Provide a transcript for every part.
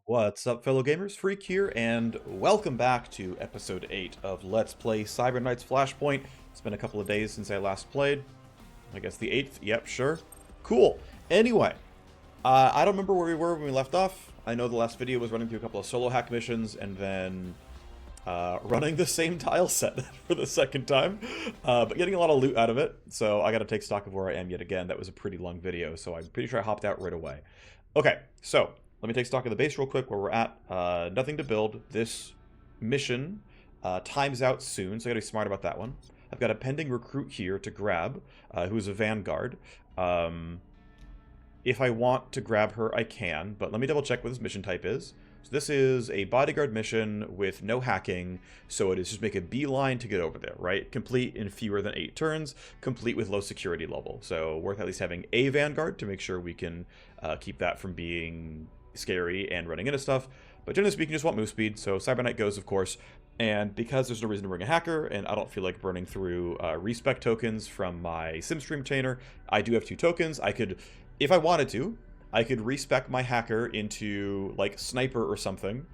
What's up, fellow gamers? Phreak here, and welcome back to episode 8 of Let's Play Cyber Knights Flashpoint. It's been a couple of days since I last played. I guess the 8th? Yep, sure. Cool. Anyway, I don't remember where we were when we left off. I know the last video was running through a couple of solo hack missions, and then running the same tile set for the second time, but getting a lot of loot out of it, so I gotta take stock of where I am yet again. That was a pretty long video, so I'm pretty sure I hopped out right away. Okay, so let me take stock of the base real quick where we're at. Nothing to build. This mission times out soon, so I gotta be smart about that one. I've got a pending recruit here to grab, who's a Vanguard. If I want to grab her, I can, but let me double check what this mission type is. So this is a Bodyguard mission with no hacking, so it is just make a beeline to get over there, right? Complete in fewer than 8 turns, complete with low security level. So worth at least having a Vanguard to make sure we can keep that from being scary and running into stuff. But generally speaking, just want move speed, so Cyber Knight goes, of course. And because there's no reason to bring a hacker, and I don't feel like burning through respec tokens from my SimStream retainer, I do have 2 tokens. I could, if I wanted to, I could respec my hacker into, like, Sniper or something,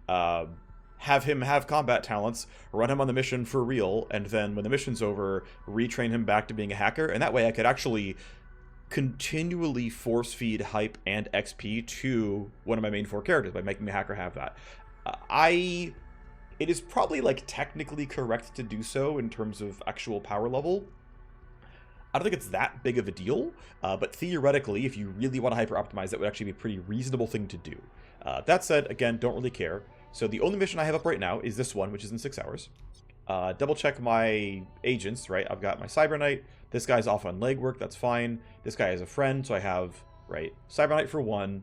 have him have combat talents, run him on the mission for real, and then when the mission's over, retrain him back to being a hacker, and that way I could actually continually force feed hype and XP to one of my main 4 characters by making the hacker have that. It is probably, like, technically correct to do so in terms of actual power level. I don't think it's that big of a deal, but theoretically, if you really want to hyper-optimize, that would actually be a pretty reasonable thing to do. That said, again, don't really care. So the only mission I have up right now is this one, which is in 6 hours. Double check my agents, right? I've got my Cyber Knight. This guy's off on Legwork, that's fine. This guy is a friend, so I have, right, Cyber Knight for 1,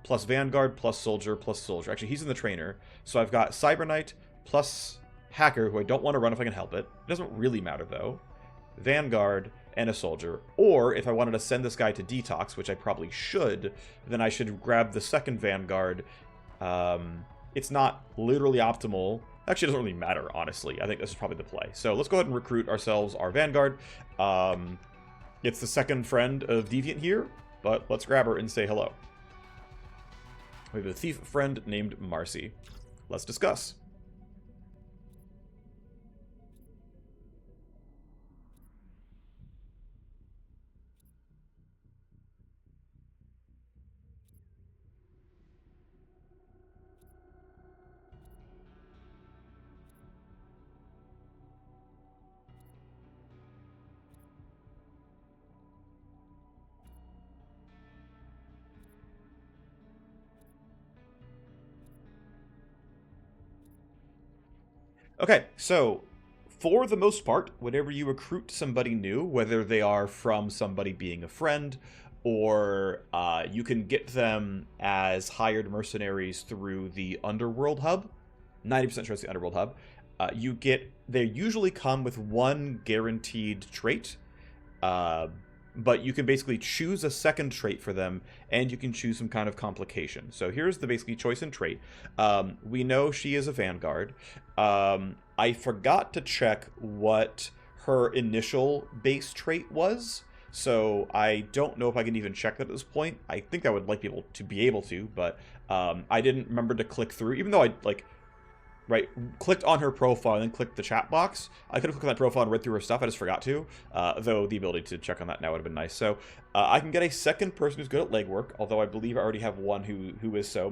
plus Vanguard, plus Soldier, plus Soldier. Actually, he's in the trainer. So I've got Cyber Knight plus Hacker, who I don't want to run if I can help it. It doesn't really matter, though. Vanguard, and a Soldier. Or, if I wanted to send this guy to Detox, which I probably should, then I should grab the second Vanguard. It's not literally optimal. Actually, it doesn't really matter, honestly. I think this is probably the play. So let's go ahead and recruit ourselves our Vanguard. It's the second friend of Deviant here, but let's grab her and say hello. We have a thief friend named Marcy. Let's discuss. Okay, so for the most part, whenever you recruit somebody new, whether they are from somebody being a friend, or you can get them as hired mercenaries through the Underworld Hub, 90% sure it's the Underworld Hub, they usually come with 1 guaranteed trait, but you can basically choose a second trait for them, and you can choose some kind of complication. So here's the basically choice and trait. We know she is a Vanguard. I forgot to check what her initial base trait was, so I don't know if I can even check that at this point. I think I would like people to be able to, but I didn't remember to click through, even though I, like, right, clicked on her profile and then clicked the chat box. I could have clicked on that profile and read through her stuff. I just forgot to, though the ability to check on that now would have been nice. So I can get a second person who's good at legwork, although I believe I already have one who is so.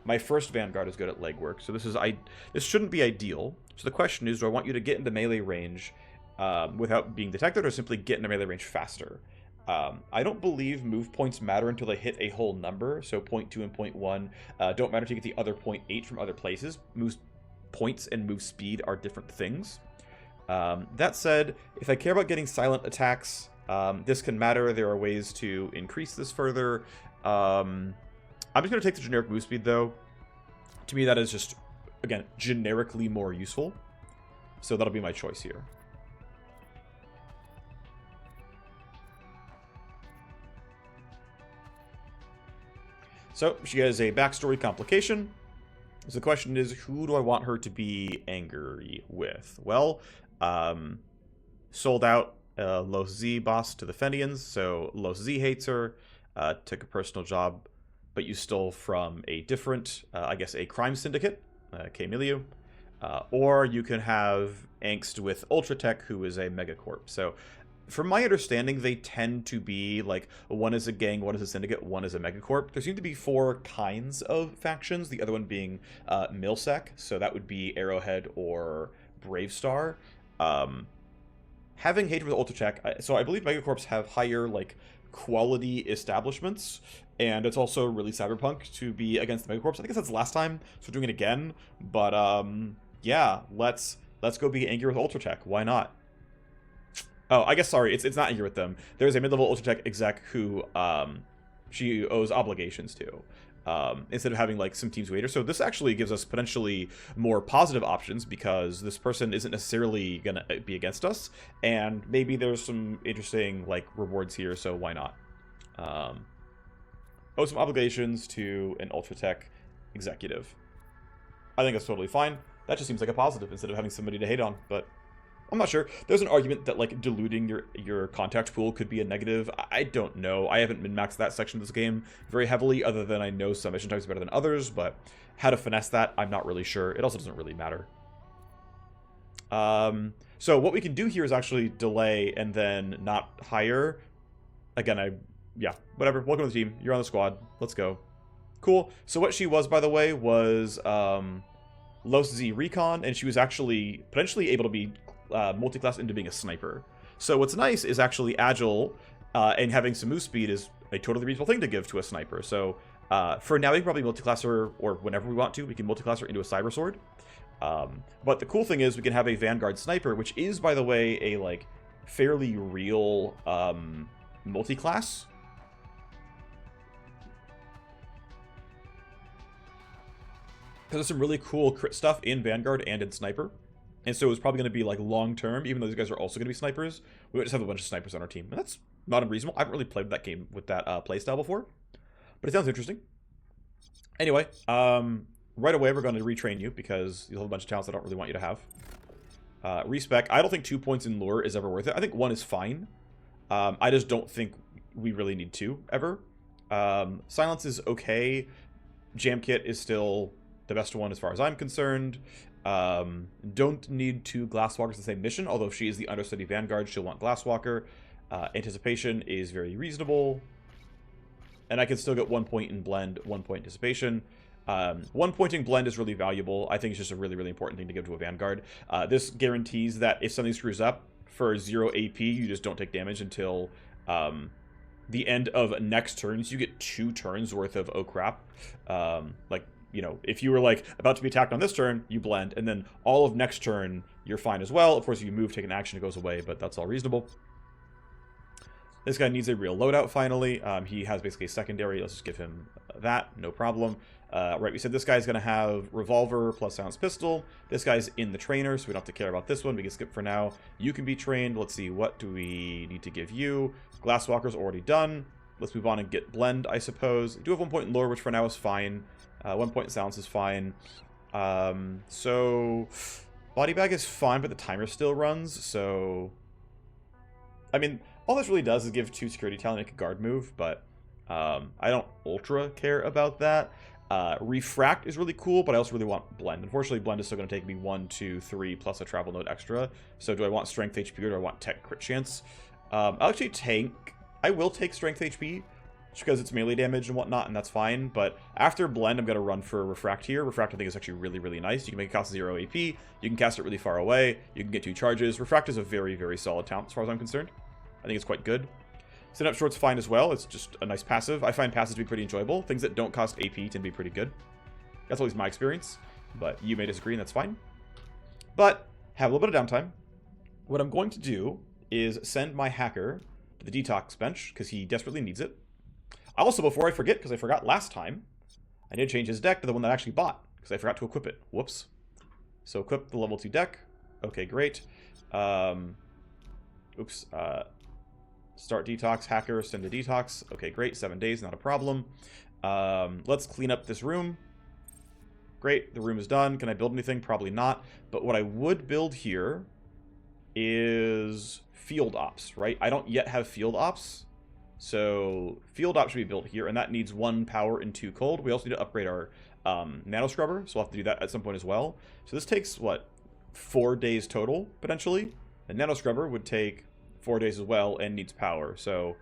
My first Vanguard is good at legwork, so this shouldn't be ideal. So the question is, do I want you to get into melee range without being detected, or simply get into melee range faster? I don't believe move points matter until they hit a whole number, so 0.2 and 0.1 don't matter until you get the other 0.8 from other places. Move points and move speed are different things. That said, if I care about getting silent attacks, this can matter. There are ways to increase this further. I'm just going to take the generic move speed, though. To me, that is just, again, generically more useful. So that'll be my choice here. So she has a backstory complication. So the question is, who do I want her to be angry with? Well, sold out Los Z boss to the Fenians, so Los Z hates her, took a personal job but you stole from a different, I guess, a crime syndicate, K-Milieu. Or you can have angst with Ultratech, who is a megacorp. So, from my understanding, they tend to be like one is a gang, one is a syndicate, one is a megacorp. There seem to be 4 kinds of factions. The other one being Milsec, so that would be Arrowhead or Bravestar. Having hatred with Ultratech, so I believe megacorps have higher like quality establishments, and it's also really cyberpunk to be against the megacorps. I guess that's the last time, so we're doing it again. But yeah, let's go be angry with Ultratech. Why not? Oh, I guess, sorry, it's not angry with them. There's a mid-level Ultratech exec who she owes obligations to, instead of having like some teams waiter. So this actually gives us potentially more positive options, because this person isn't necessarily gonna be against us, and maybe there's some interesting like rewards here, so why not? Owe some obligations to an Ultratech executive. I think that's totally fine. That just seems like a positive instead of having somebody to hate on, but I'm not sure. There's an argument that like diluting your contact pool could be a negative. I don't know. I haven't min-maxed that section of this game very heavily, other than I know some mission types better than others, but how to finesse that, I'm not really sure. It also doesn't really matter. So what we can do here is actually delay and then not hire. Again, yeah, whatever. Welcome to the team. You're on the squad. Let's go. Cool. So what she was, by the way, was Los Z Recon, and she was actually potentially able to be multi-class into being a sniper. So what's nice is actually agile and having some move speed is a totally reasonable thing to give to a sniper. So for now, we can probably multi-class her, or whenever we want to, we can multi-class her into a cyber sword. But the cool thing is we can have a Vanguard sniper, which is, by the way, a like fairly real multi-class. Because there's some really cool crit stuff in Vanguard and in Sniper. And so it's probably going to be like long-term, even though these guys are also going to be snipers. We might just have a bunch of snipers on our team. And that's not unreasonable. I haven't really played that game with that playstyle before. But it sounds interesting. Anyway, right away we're going to retrain you, because you'll have a bunch of talents I don't really want you to have. Respec. I don't think 2 points in lure is ever worth it. I think 1 is fine. I just don't think we really need 2 ever. Silence is okay. Jam Kit is still the best one as far as I'm concerned. Don't need 2 Glasswalkers the same mission, although if she is the understudy Vanguard, she'll want Glasswalker. Anticipation is very reasonable. And I can still get 1 point in Blend, 1 point Anticipation. 1 point in Blend is really valuable. I think it's just a really, really important thing to give to a Vanguard. This guarantees that if something screws up, for 0 AP, you just don't take damage until the end of next turn. So you get 2 turns worth of oh crap. Like, you know, if you were like about to be attacked on this turn, you blend, and then all of next turn you're fine as well. Of course, if you move, take an action, it goes away, but that's all reasonable. This guy needs a real loadout finally. He has basically a secondary. Let's just give him that, no problem. Right, we said this guy's going to have revolver plus silenced pistol. This guy's in the trainer, so we don't have to care about this one. We can skip for now. You can be trained. Let's see, what do we need to give you? Glasswalker's already done. Let's move on and get blend, I suppose. We do have 1 point in lore, which for now is fine. 1 point in silence is fine. So body bag is fine, but the timer still runs, so I mean, all this really does is give 2 security talent and make a guard move, but I don't ultra care about that. Refract is really cool, but I also really want blend. Unfortunately, blend is still going to take me 1, 2, 3 plus a travel node extra. So do I want strength HP or do I want tech crit chance? I'll actually take, I will take strength HP just because it's melee damage and whatnot, and that's fine. But after blend, I'm going to run for refract here. Refract I think is actually really, really nice. You can make it cost 0 AP. You can cast it really far away. You can get 2 charges. Refract is a very, very solid talent as far as I'm concerned. I think it's quite good. Sit up short's fine as well. It's just a nice passive. I find passives to be pretty enjoyable. Things that don't cost AP tend to be pretty good. That's always my experience, but you may disagree, and that's fine. But have a little bit of downtime. What I'm going to do is send my hacker to the detox bench, because he desperately needs it. Also, before I forget, because I forgot last time, I need to change his deck to the one that I actually bought, because I forgot to equip it. Whoops. So equip the level 2 deck. Okay, great. Oops. Start detox, hacker, send to detox. Okay, great. 7 days, not a problem. Let's clean up this room. Great, the room is done. Can I build anything? Probably not. But what I would build here is field ops, right? I don't yet have field ops. So field op should be built here, and that needs 1 power and 2 cold. We also need to upgrade our nano scrubber, so we'll have to do that at some point as well. So this takes, what, 4 days total, potentially? The nano scrubber would take 4 days as well and needs power. So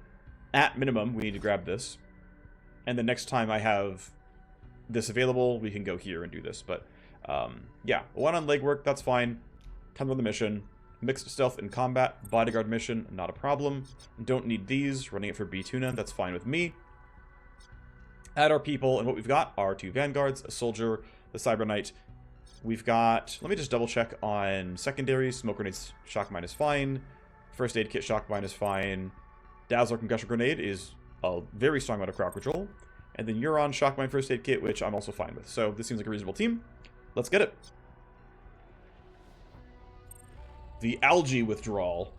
at minimum, we need to grab this. And the next time I have this available, we can go here and do this. But yeah, 1 on legwork, that's fine. Time on the mission. Mixed stealth and combat, bodyguard mission, not a problem. Don't need these, running it for B tuna, that's fine with me. Add our people, and what we've got are 2 vanguards, a soldier, the cyber knight. We've got, let me just double check on secondaries. Smoke grenades, shock mine is fine. First aid kit, shock mine is fine. Dazzler concussion grenade is a very strong amount of crowd control. And then Euron, shock mine, first aid kit, which I'm also fine with. So this seems like a reasonable team. Let's get it. The Algae Withdrawal.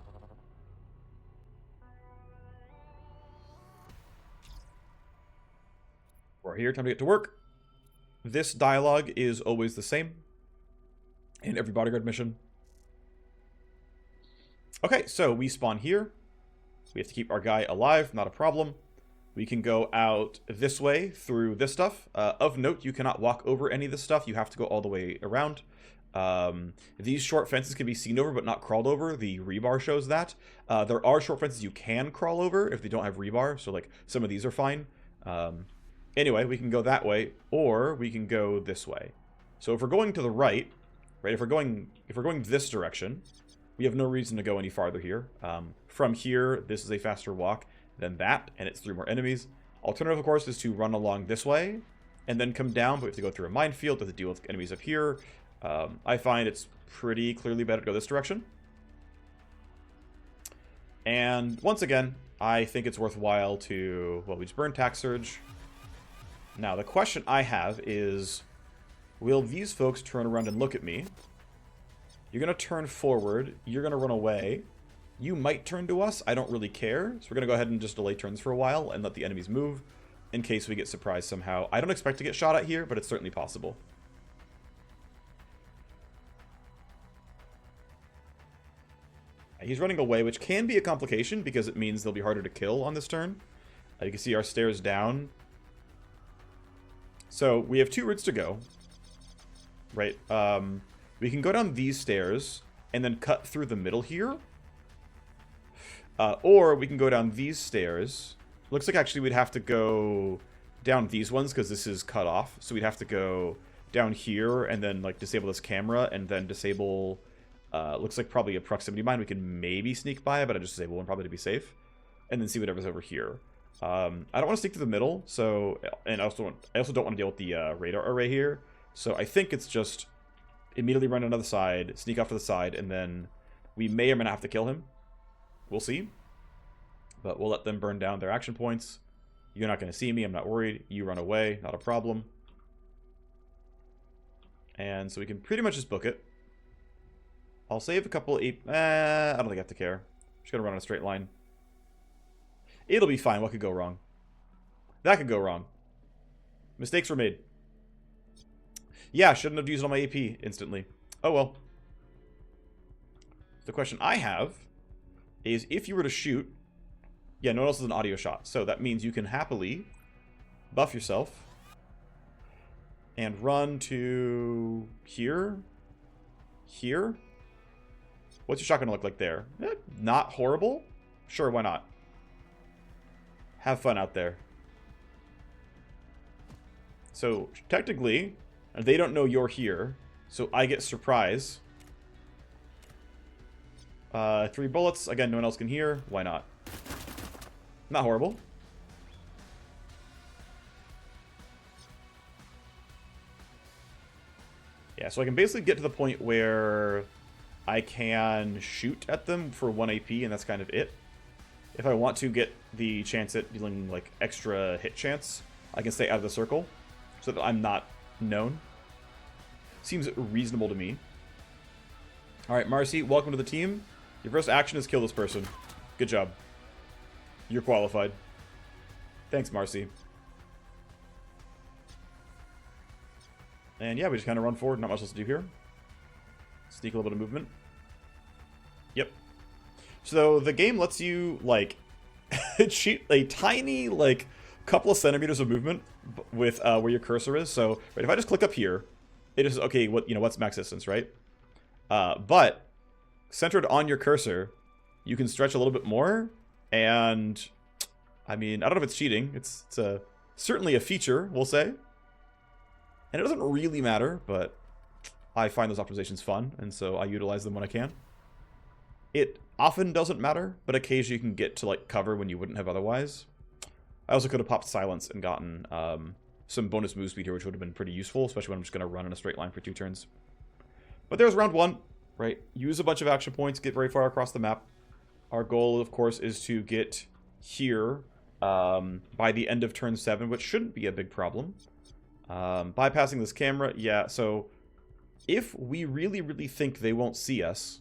We're here, time to get to work. This dialogue is always the same in every bodyguard mission. Okay, so we spawn here. We have to keep our guy alive, not a problem. We can go out this way through this stuff. Of note, you cannot walk over any of this stuff. You have to go all the way around. These short fences can be seen over but not crawled over. The rebar shows that. There are short fences you can crawl over if they don't have rebar, so like some of these are fine. Anyway, we can go that way, or we can go this way. So if we're going to the right, if we're going this direction, we have no reason to go any farther here. From here, this is a faster walk than that, and it's 3 more enemies. Alternative, of course, is to run along this way and then come down, but we have to go through a minefield to have to deal with enemies up here. I find it's pretty clearly better to go this direction. And once again, I think it's worthwhile to, well, we just burn Tax Surge. Now, the question I have is, will these folks turn around and look at me? You're going to turn forward. You're going to run away. You might turn to us. I don't really care. So we're going to go ahead and just delay turns for a while and let the enemies move in case we get surprised somehow. I don't expect to get shot at here, but it's certainly possible. He's running away, which can be a complication because it means they'll be harder to kill on this turn. You can see our stairs down. So we have 2 routes to go. Right. We can go down these stairs and then cut through the middle here. Or we can go down these stairs. Looks like actually we'd have to go down these ones because this is cut off. So we'd have to go down here and then like disable this camera and then disable... looks like probably a proximity mine. We can maybe sneak by, but I just disable one probably to be safe. And then see whatever's over here. I don't want to stick to the middle, so... And I also don't want to deal with the radar array here. So I think it's just immediately run on the other side, sneak off to the side, and then we may or may not have to kill him. We'll see. But we'll let them burn down their action points. You're not going to see me, I'm not worried. You run away, not a problem. And so we can pretty much just book it. I'll save a couple... I don't think I have to care. Just gonna run on a straight line. It'll be fine. What could go wrong? That could go wrong. Mistakes were made. Yeah, shouldn't have used all my AP instantly. Oh well. The question I have is if you were to shoot... Yeah, no one else has an audio shot. So that means you can happily buff yourself and run to here. Here. What's your shot gonna look like there? Not horrible? Sure, why not? Have fun out there. So, technically, they don't know you're here, so I get surprise. 3 bullets. Again, no one else can hear. Why not? Not horrible. Yeah, so I can basically get to the point where I can shoot at them for 1 AP, and that's kind of it. If I want to get the chance at dealing, like, extra hit chance, I can stay out of the circle so that I'm not known. Seems reasonable to me. Alright, Marcy, welcome to the team. Your first action is kill this person. Good job. You're qualified. Thanks, Marcy. And yeah, we just kind of run forward. Not much else to do here. Sneak a little bit of movement. Yep. So the game lets you, like... cheat a tiny, like, couple of centimeters of movement with where your cursor is. So, right, if I just click up here, it is, okay, what's max distance, right? But centered on your cursor, you can stretch a little bit more, and I mean, I don't know if it's cheating. It's certainly a feature, we'll say. And it doesn't really matter, but I find those optimizations fun, and so I utilize them when I can. It often doesn't matter, but occasionally you can get to like cover when you wouldn't have otherwise. I also could have popped silence and gotten some bonus move speed here, which would have been pretty useful, especially when I'm just going to run in a straight line for 2 turns. But there's round 1, right? Use a bunch of action points, get very far across the map. Our goal, of course, is to get here by the end of turn 7, which shouldn't be a big problem. Bypassing this camera, yeah, so if we really, really think they won't see us,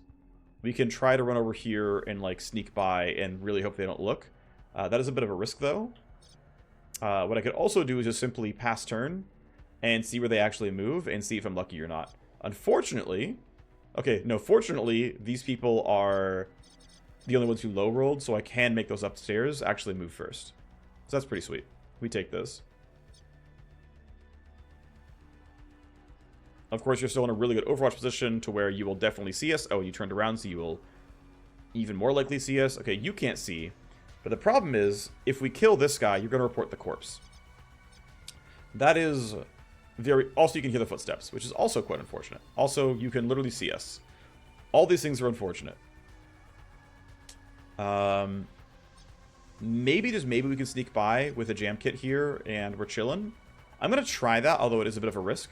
we can try to run over here and like sneak by and really hope they don't look. That is a bit of a risk, though. What I could also do is just simply pass turn and see where they actually move and see if I'm lucky or not. Unfortunately, okay, no, fortunately, these people are the only ones who low rolled, so I can make those upstairs actually move first. So that's pretty sweet. We take this. Of course, you're still in a really good Overwatch position to where you will definitely see us. Oh, you turned around, so you will even more likely see us. Okay, you can't see. But the problem is, if we kill this guy, you're going to report the corpse. That is very... Also, you can hear the footsteps, which is also quite unfortunate. Also, you can literally see us. All these things are unfortunate. Maybe, just maybe, we can sneak by with a jam kit here, and we're chilling. I'm going to try that, although it is a bit of a risk.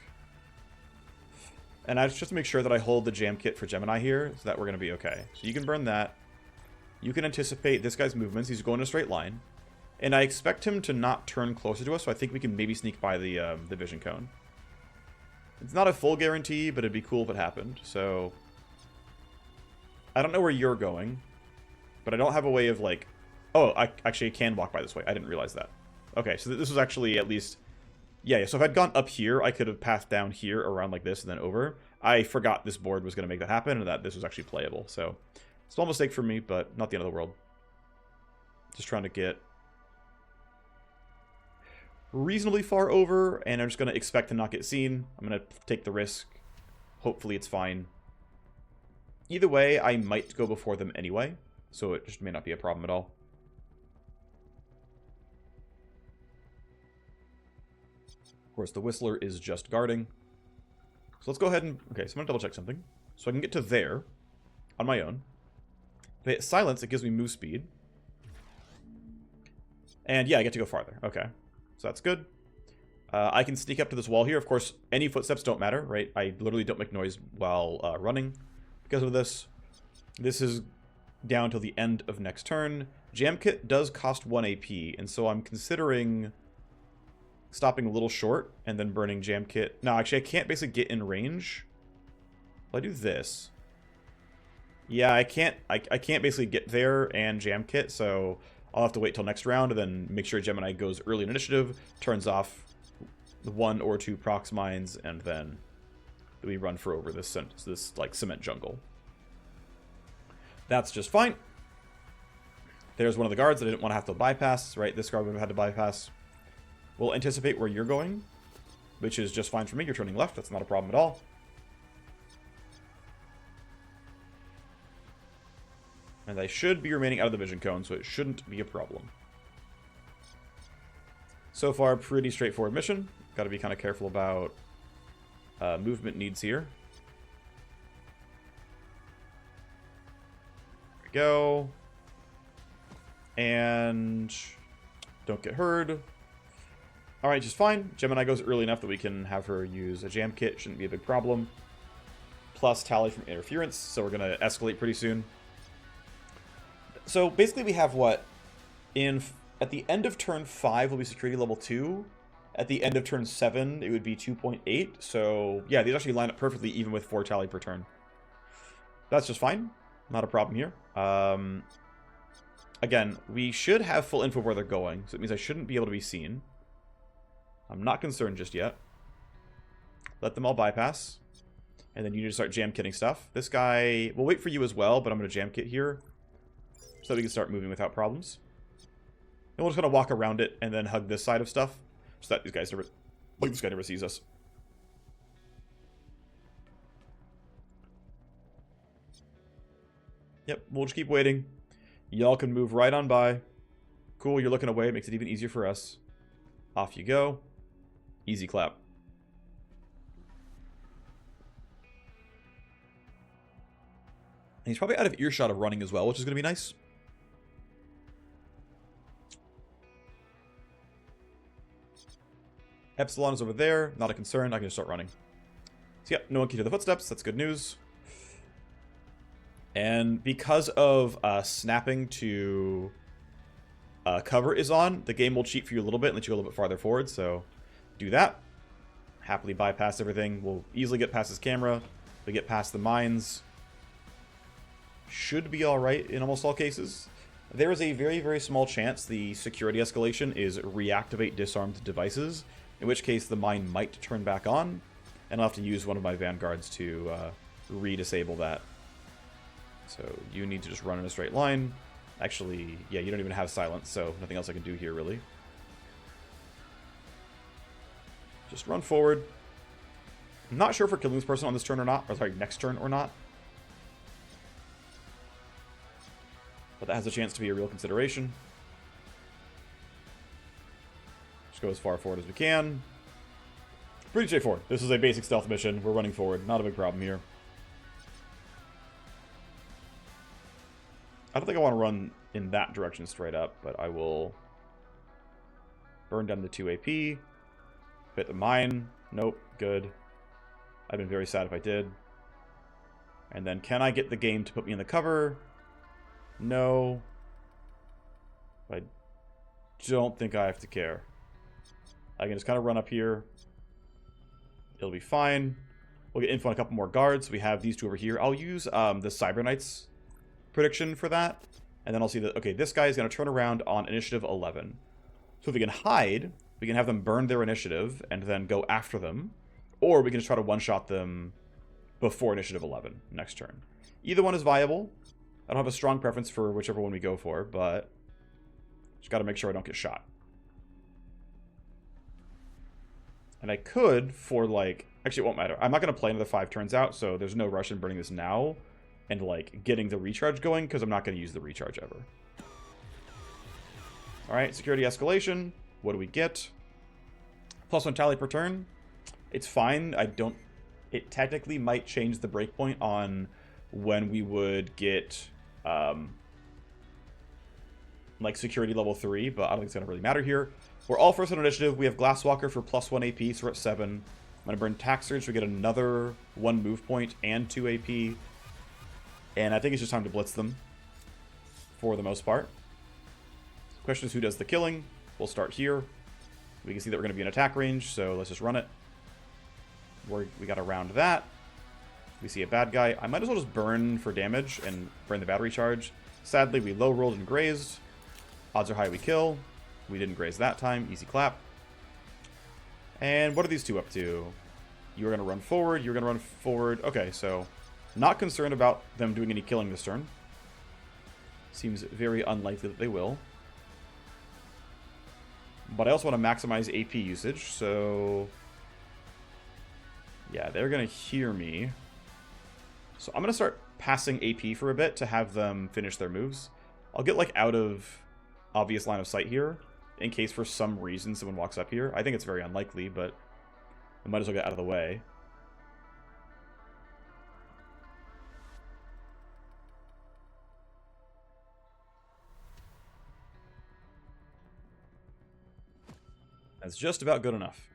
And I just to make sure that I hold the jam kit for Gemini here, so that we're going to be okay. So you can burn that. You can anticipate this guy's movements. He's going in a straight line. And I expect him to not turn closer to us, so I think we can maybe sneak by the vision cone. It's not a full guarantee, but it'd be cool if it happened. So I don't know where you're going, but I don't have a way of like... Oh, I actually can walk by this way. I didn't realize that. Okay, so this was actually at least... Yeah, so if I'd gone up here, I could have passed down here around like this and then over. I forgot this board was going to make that happen and that this was actually playable. So, small mistake for me, but not the end of the world. Just trying to get reasonably far over, and I'm just going to expect to not get seen. I'm going to take the risk. Hopefully it's fine. Either way, I might go before them anyway, so it just may not be a problem at all. Of course, the Whistler is just guarding. So let's go ahead and... Okay, so I'm going to double check something. So I can get to there on my own. If I hit silence, it gives me move speed. And yeah, I get to go farther. Okay, so that's good. I can sneak up to this wall here. Of course, any footsteps don't matter, right? I literally don't make noise while running because of this. This is down till the end of next turn. Jam Kit does cost 1 AP, and so I'm considering... stopping a little short and then burning Jam Kit. No, actually, I can't basically get in range. Well, I do this. Yeah, I can't basically get there and Jam Kit, so I'll have to wait till next round and then make sure Gemini goes early in initiative, turns off the 1 or 2 prox mines, and then we run for over this like cement jungle. That's just fine. There's one of the guards that I didn't want to have to bypass, right? This guard would have had to bypass. We'll anticipate where you're going, which is just fine for me. You're turning left. That's not a problem at all. And I should be remaining out of the vision cone, so it shouldn't be a problem. So far, pretty straightforward mission. Got to be kind of careful about movement needs here. There we go. And don't get heard. Alright, just fine. Gemini goes early enough that we can have her use a jam kit. Shouldn't be a big problem. Plus tally from interference, so we're going to escalate pretty soon. So basically we have what? At the end of turn 5 will be security level 2. At the end of turn 7 it would be 2.8. So yeah, these actually line up perfectly even with 4 tally per turn. That's just fine. Not a problem here. Again, we should have full info where they're going, so it means I shouldn't be able to be seen. I'm not concerned just yet. Let them all bypass. And then you need to start jam kitting stuff. This guy... We'll wait for you as well, but I'm going to jam kit here. So that we can start moving without problems. And we'll just kind of walk around it and then hug this side of stuff so that these guys never, like this guy never sees us. Yep, we'll just keep waiting. Y'all can move right on by. Cool, you're looking away. It makes it even easier for us. Off you go. Easy clap. And he's probably out of earshot of running as well, which is going to be nice. Epsilon is over there. Not a concern. I can just start running. So yeah, no one can hear the footsteps. That's good news. And because of snapping to cover is on, the game will cheat for you a little bit and let you go a little bit farther forward. So do that. Happily bypass everything. We'll easily get past his camera. We get past the mines. Should be alright in almost all cases. There is a very, very small chance the security escalation is reactivate disarmed devices, in which case the mine might turn back on, and I'll have to use one of my Vanguards to re-disable that. So you need to just run in a straight line. Actually, yeah, you don't even have silence, so nothing else I can do here, really. Just run forward. I'm not sure if we're killing this person on this turn or not, or sorry, next turn or not. But that has a chance to be a real consideration. Just go as far forward as we can. Pretty straightforward. This is a basic stealth mission. We're running forward. Not a big problem here. I don't think I want to run in that direction straight up, but I will burn down the 2 AP. Hit the mine. Nope. Good. I've been very sad if I did. And then can I get the game to put me in the cover? No. I don't think I have to care. I can just kind of run up here. It'll be fine. We'll get info on a couple more guards. We have these two over here. I'll use the Cyber Knights prediction for that. And then I'll see that, okay, this guy is going to turn around on initiative 11. So if we can hide, we can have them burn their initiative and then go after them. Or we can just try to one-shot them before initiative 11 next turn. Either one is viable. I don't have a strong preference for whichever one we go for, but just got to make sure I don't get shot. And I could, for like... Actually, it won't matter. I'm not going to play another 5 turns out, so there's no rush in burning this now and like getting the recharge going, because I'm not going to use the recharge ever. Alright, security escalation. What do we get? +1 tally per turn. It's fine. I don't... It technically might change the breakpoint on when we would get... like security level 3, but I don't think it's going to really matter here. We're all first on initiative. We have Glasswalker for +1 AP, so we're at 7. I'm going to burn Tax Surge, so we get another 1 move point and 2 AP. And I think it's just time to blitz them, for the most part. The question is who does the killing. We'll start here. We can see that we're going to be in attack range, so let's just run it. We got to round that. We see a bad guy. I might as well just burn for damage and burn the battery charge. Sadly, we low rolled and grazed. Odds are high we kill. We didn't graze that time. Easy clap. And what are these two up to? You're going to run forward. You're going to run forward. Okay, so not concerned about them doing any killing this turn. Seems very unlikely that they will. But I also want to maximize AP usage, so... yeah, they're going to hear me. So I'm going to start passing AP for a bit to have them finish their moves. I'll get like out of obvious line of sight here in case for some reason someone walks up here. I think it's very unlikely, but I might as well get out of the way. That's just about good enough.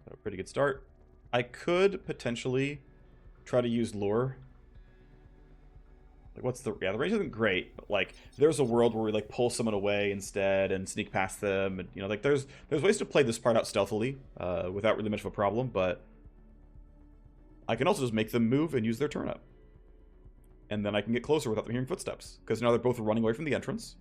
So pretty good start. I could potentially try to use lure. Like, what's the... yeah, the range isn't great, but like there's a world where we like pull someone away instead and sneak past them, and you know, like there's ways to play this part out stealthily without really much of a problem. But I can also just make them move and use their turn up, and then I can get closer without them hearing footsteps, because now they're both running away from the entrance.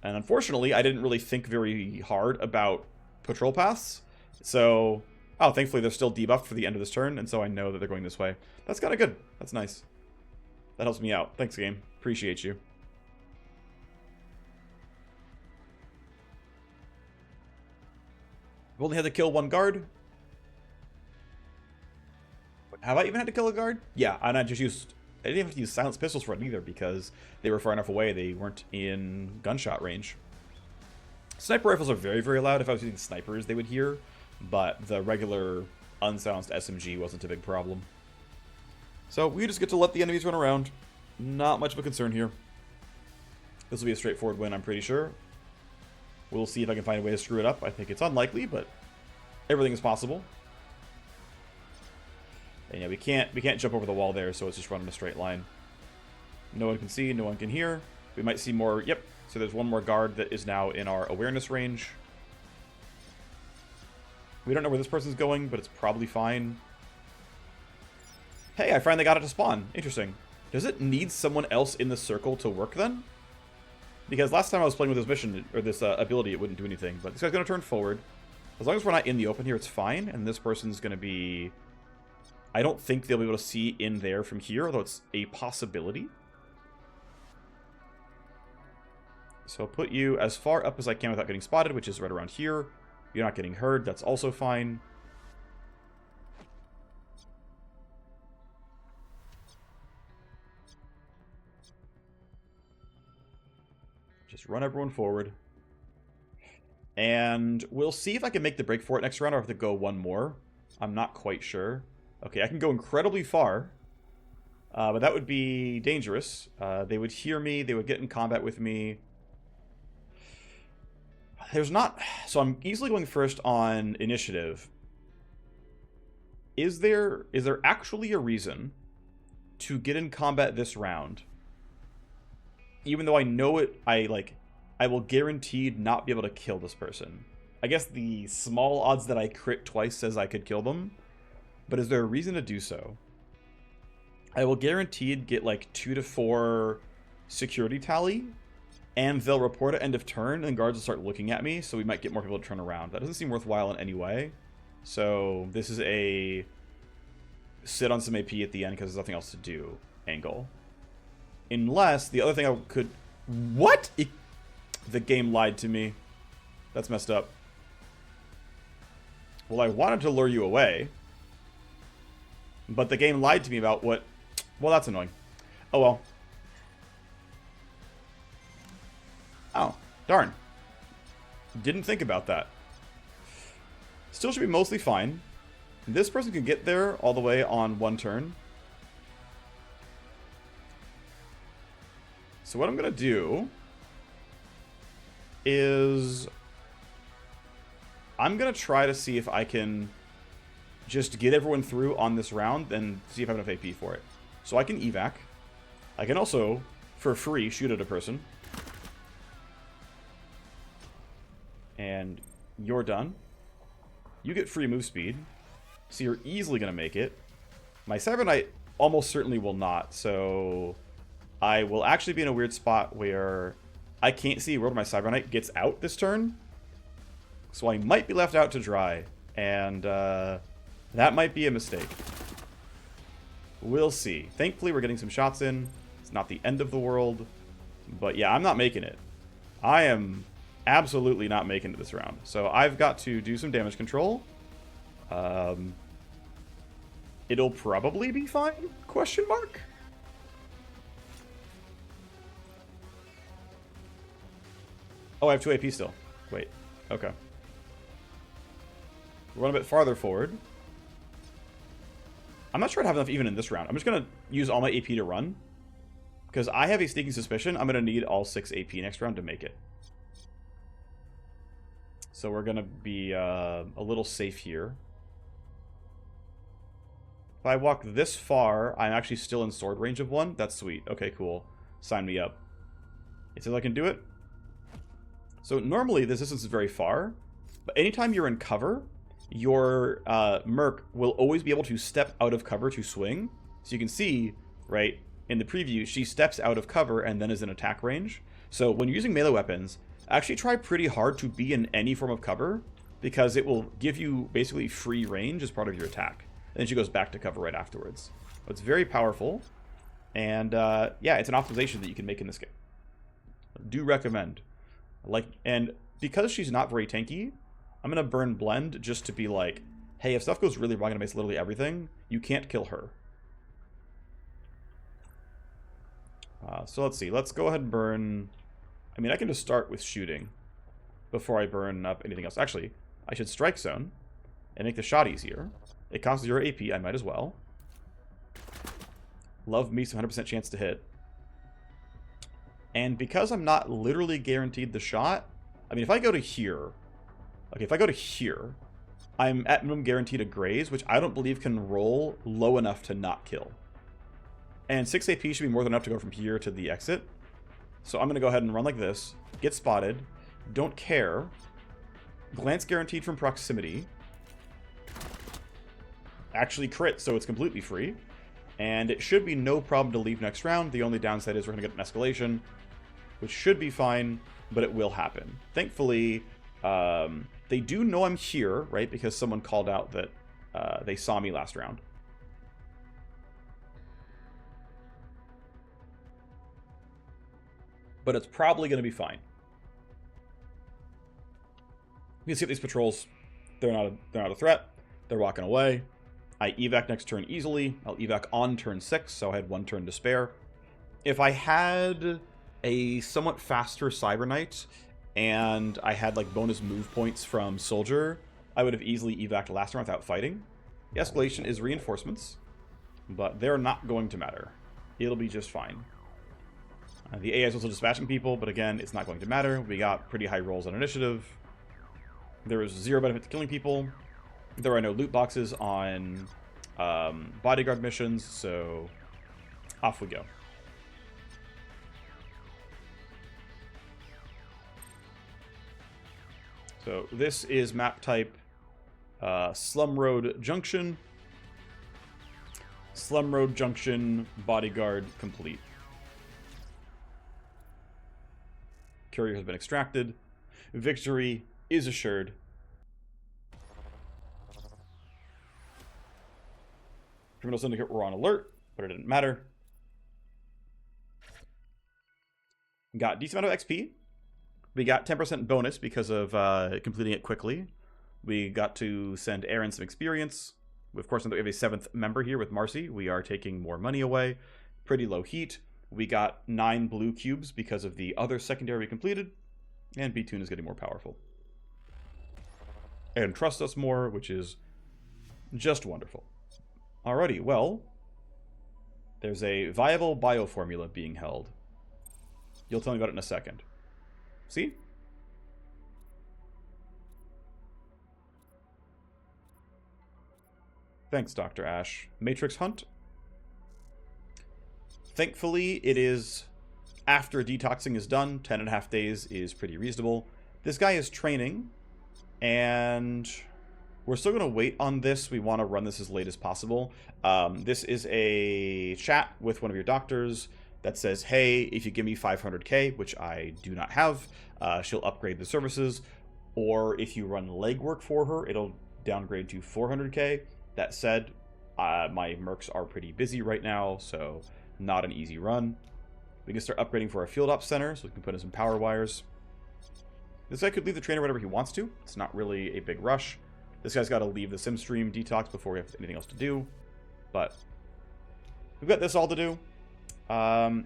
And unfortunately, I didn't really think very hard about patrol paths, so... oh, thankfully they're still debuffed for the end of this turn, and so I know that they're going this way. That's kind of good. That's nice. That helps me out. Thanks, game. Appreciate you. I've only had to kill one guard. Have I even had to kill a guard? Yeah, and I didn't have to use silenced pistols for it either because they were far enough away. They weren't in gunshot range. Sniper rifles are very, very loud. If I was using snipers, they would hear. But the regular unsilenced SMG wasn't a big problem. So we just get to let the enemies run around. Not much of a concern here. This will be a straightforward win, I'm pretty sure. We'll see if I can find a way to screw it up. I think it's unlikely, but everything is possible. And yeah, we can't jump over the wall there, so it's just running a straight line. No one can see, no one can hear. We might see more. Yep. So there's one more guard that is now in our awareness range. We don't know where this person's going, but it's probably fine. Hey, I finally got it to spawn. Interesting. Does it need someone else in the circle to work then? Because last time I was playing with this mission, or this ability, it wouldn't do anything. But this guy's going to turn forward. As long as we're not in the open here, it's fine. And this person's going to be... I don't think they'll be able to see in there from here, although it's a possibility. So I'll put you as far up as I can without getting spotted, which is right around here. You're not getting heard. That's also fine. Just run everyone forward. And we'll see if I can make the break for it next round, or I have to go one more. I'm not quite sure. Okay, I can go incredibly far, but that would be dangerous. They would hear me, they would get in combat with me. There's not... So I'm easily going first on initiative. Is there actually a reason to get in combat this round? Even though I know it, I will guaranteed not be able to kill this person. I guess the small odds that I crit twice says I could kill them. But is there a reason to do so? I will guaranteed get like 2 to 4 security tally, and they'll report at end of turn, and guards will start looking at me, so we might get more people to turn around. That doesn't seem worthwhile in any way. So this is a sit on some AP at the end because there's nothing else to do angle. Unless the other thing I could... What? The game lied to me. That's messed up. Well, I wanted to lure you away. But the game lied to me about what... Well, that's annoying. Oh, well. Oh, darn. Didn't think about that. Still should be mostly fine. This person can get there all the way on one turn. So what I'm going to do is... I'm going to try to see if I can... just get everyone through on this round and see if I have enough AP for it. So I can evac. I can also, for free, shoot at a person. And you're done. You get free move speed. So you're easily going to make it. My Cyber Knight almost certainly will not. So I will actually be in a weird spot where I can't see where my Cyber Knight gets out this turn. So I might be left out to dry. And, that might be a mistake. We'll see. Thankfully, we're getting some shots in. It's not the end of the world. But yeah, I'm not making it. I am absolutely not making it this round. So I've got to do some damage control. It'll probably be fine? Question mark? Oh, I have 2 AP still. Wait. Okay. Run a bit farther forward. I'm not sure I'd have enough even in this round. I'm just going to use all my AP to run. Because I have a sneaking suspicion I'm going to need all 6 AP next round to make it. So we're going to be a little safe here. If I walk this far, I'm actually still in sword range of 1. That's sweet. Okay, cool. Sign me up. It says I can do it. So normally this distance is very far. But anytime you're in cover... your Merc will always be able to step out of cover to swing. So you can see, right, in the preview, she steps out of cover and then is in attack range. So when you're using melee weapons, actually try pretty hard to be in any form of cover, because it will give you basically free range as part of your attack. And then she goes back to cover right afterwards. It's very powerful. And yeah, it's an optimization that you can make in this game. I do recommend. And because she's not very tanky, I'm going to burn Blend just to be like, hey, if stuff goes really wrong and it makes literally everything, you can't kill her. So let's see. Let's go ahead and burn... I mean, I can just start with shooting before I burn up anything else. Actually, I should Strike Zone and make the shot easier. It costs 0 AP. I might as well. Love me some 100% chance to hit. And because I'm not literally guaranteed the shot... I mean, if I go to here... Okay, if I go to here, I'm at minimum guaranteed a graze, which I don't believe can roll low enough to not kill. And 6 AP should be more than enough to go from here to the exit. So I'm going to go ahead and run like this. Get spotted. Don't care. Glance guaranteed from proximity. Actually crit, so it's completely free. And it should be no problem to leave next round. The only downside is we're going to get an escalation, which should be fine, but it will happen. Thankfully... they do know I'm here, right? Because someone called out that they saw me last round. But it's probably going to be fine. You can see these patrols. They're not a threat. They're walking away. I evac next turn easily. I'll evac on turn 6, so I had 1 turn to spare. If I had a somewhat faster Cyber Knight... and I had like bonus move points from Soldier, I would have easily evac'd last round without fighting. The escalation is reinforcements, but they're not going to matter. It'll be just fine. The AI is also dispatching people, but again, it's not going to matter. We got pretty high rolls on initiative. There is 0 benefit to killing people. There are no loot boxes on bodyguard missions, so off we go. So this is map type Slum Road Junction. Slum Road Junction, Bodyguard complete. Courier has been extracted. Victory is assured. Criminal Syndicate were on alert, but it didn't matter. Got decent amount of XP. We got 10% bonus because of completing it quickly. We got to send Aaron some experience. Of course, now that we have a 7th member here with Marcy, we are taking more money away. Pretty low heat. We got 9 blue cubes because of the other secondary we completed. And B-Tune is getting more powerful. And trust us more, which is just wonderful. Alrighty, well, there's a viable bioformula being held. You'll tell me about it in a second. See? Thanks, Dr. Ash. Matrix Hunt. Thankfully, it is after detoxing is done. 10.5 days is pretty reasonable. This guy is training, and we're still going to wait on this. We want to run this as late as possible. This is a chat with one of your doctors that says, hey, if you give me 500k, which I do not have, she'll upgrade the services. Or if you run legwork for her, it'll downgrade to 400k. That said, my mercs are pretty busy right now, so not an easy run. We can start upgrading for our field ops center, so we can put in some power wires. This guy could leave the trainer whenever he wants to. It's not really a big rush. This guy's got to leave the sim stream detox before we have anything else to do. But we've got this all to do.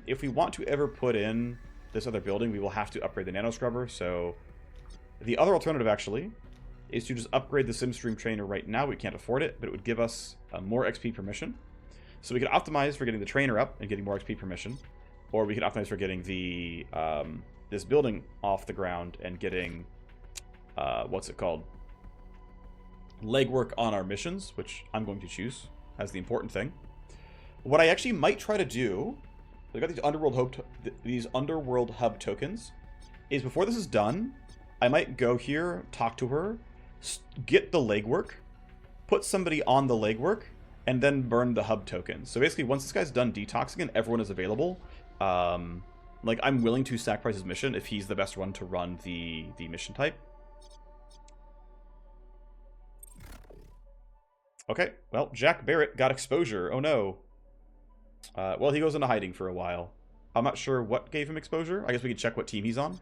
If we want to ever put in this other building, we will have to upgrade the nano scrubber. So the other alternative, actually, is to just upgrade the SimStream trainer right now. We can't afford it, but it would give us more XP per mission. So we could optimize for getting the trainer up and getting more XP per mission, or we could optimize for getting the this building off the ground and getting what's it called? Legwork on our missions, which I'm going to choose as the important thing. What I actually might try to do, I got these underworld hub tokens, is before this is done, I might go here, talk to her, get the legwork, put somebody on the legwork, and then burn the hub tokens. So basically, once this guy's done detoxing and everyone is available, like I'm willing to sacrifice his mission if he's the best one to run the mission type. Okay, well, Jack Barrett got exposure. Oh no. Well, he goes into hiding for a while. I'm not sure what gave him exposure. I guess we could check what team he's on.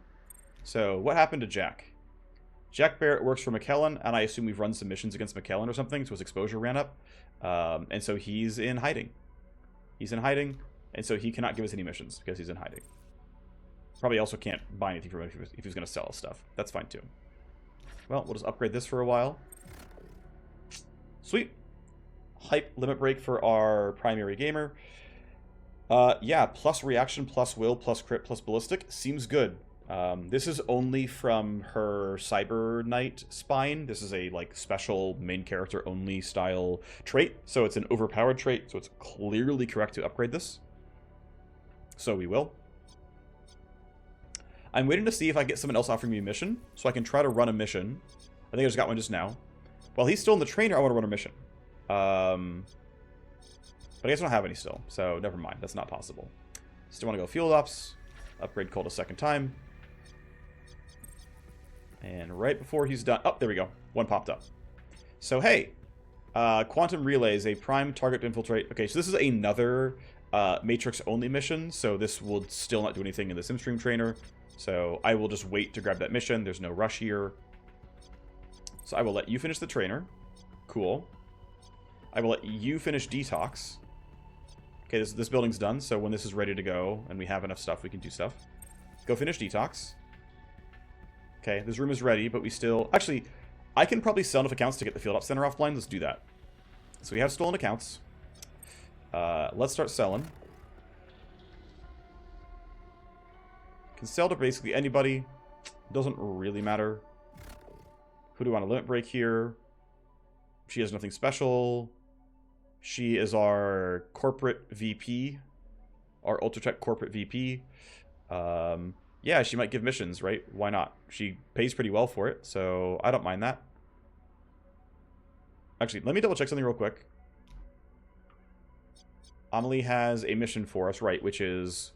So, what happened to Jack? Jack Barrett works for McKellen, and I assume we've run some missions against McKellen or something, so his exposure ran up. And so he's in hiding. He's in hiding, and so he cannot give us any missions because he's in hiding. Probably also can't buy anything from him if he's going to sell us stuff. That's fine too. Well, we'll just upgrade this for a while. Sweet. Hype limit break for our primary gamer. Yeah, plus reaction, plus will, plus crit, plus ballistic. Seems good. This is only from her Cyber Knight spine. This is a like special main character only style trait. So it's an overpowered trait. So it's clearly correct to upgrade this. So we will. I'm waiting to see if I get someone else offering me a mission, so I can try to run a mission. I think I just got one just now. While he's still in the trainer, I want to run a mission. But I guess I don't have any still, so never mind. That's not possible. Still want to go field ops. Upgrade Colt a second time. And right before he's done... Oh, there we go. One popped up. So, hey. Quantum Relay is a prime target to infiltrate. Okay, so this is another Matrix-only mission, so this will still not do anything in the SimStream trainer. So I will just wait to grab that mission. There's no rush here. So I will let you finish the trainer. Cool. I will let you finish Detox. Okay, this building's done, so when this is ready to go and we have enough stuff, we can do stuff. Go finish Detox. Okay, this room is ready, but we still... Actually, I can probably sell enough accounts to get the Field Ops Center offline. Let's do that. So we have stolen accounts. Let's start selling. Can sell to basically anybody. Doesn't really matter. Who do we want to limit break here? She has nothing special. She is our corporate VP. Our Ultratech corporate VP. Yeah, she might give missions, right? Why not? She pays pretty well for it, so I don't mind that. Actually, let me double check something real quick. Amelie has a mission for us, right, which is...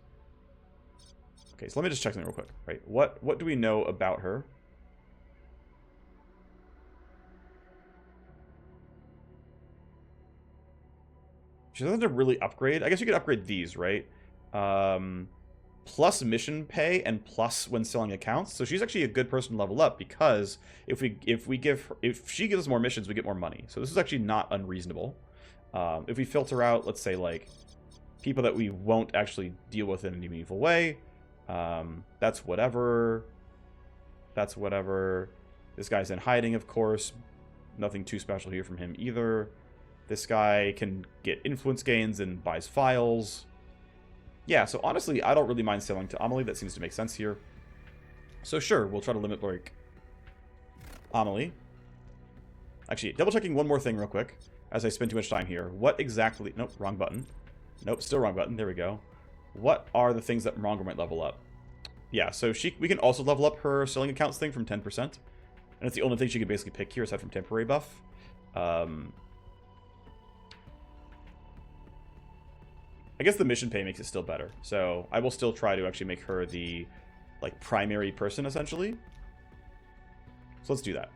Okay, so let me just check something real quick, right? What do we know about her? She doesn't have to really upgrade. I guess you could upgrade these, right? Plus mission pay and plus when selling accounts. So she's actually a good person to level up because if she gives us more missions, we get more money. So this is actually not unreasonable. If we filter out, let's say, like, people that we won't actually deal with in any meaningful way, that's whatever. That's whatever. This guy's in hiding, of course. Nothing too special here from him either. This guy can get influence gains and buys files. Yeah, so honestly, I don't really mind selling to Amelie. That seems to make sense here. So sure, we'll try to limit break Amelie. Actually, double checking one more thing real quick as I spend too much time here. What exactly... Nope, wrong button. Nope, still wrong button. There we go. What are the things that Mongo might level up? Yeah, so we can also level up her selling accounts thing from 10%. And it's the only thing she can basically pick here aside from temporary buff. I guess the mission pay makes it still better. So I will still try to actually make her the like primary person, essentially. So let's do that.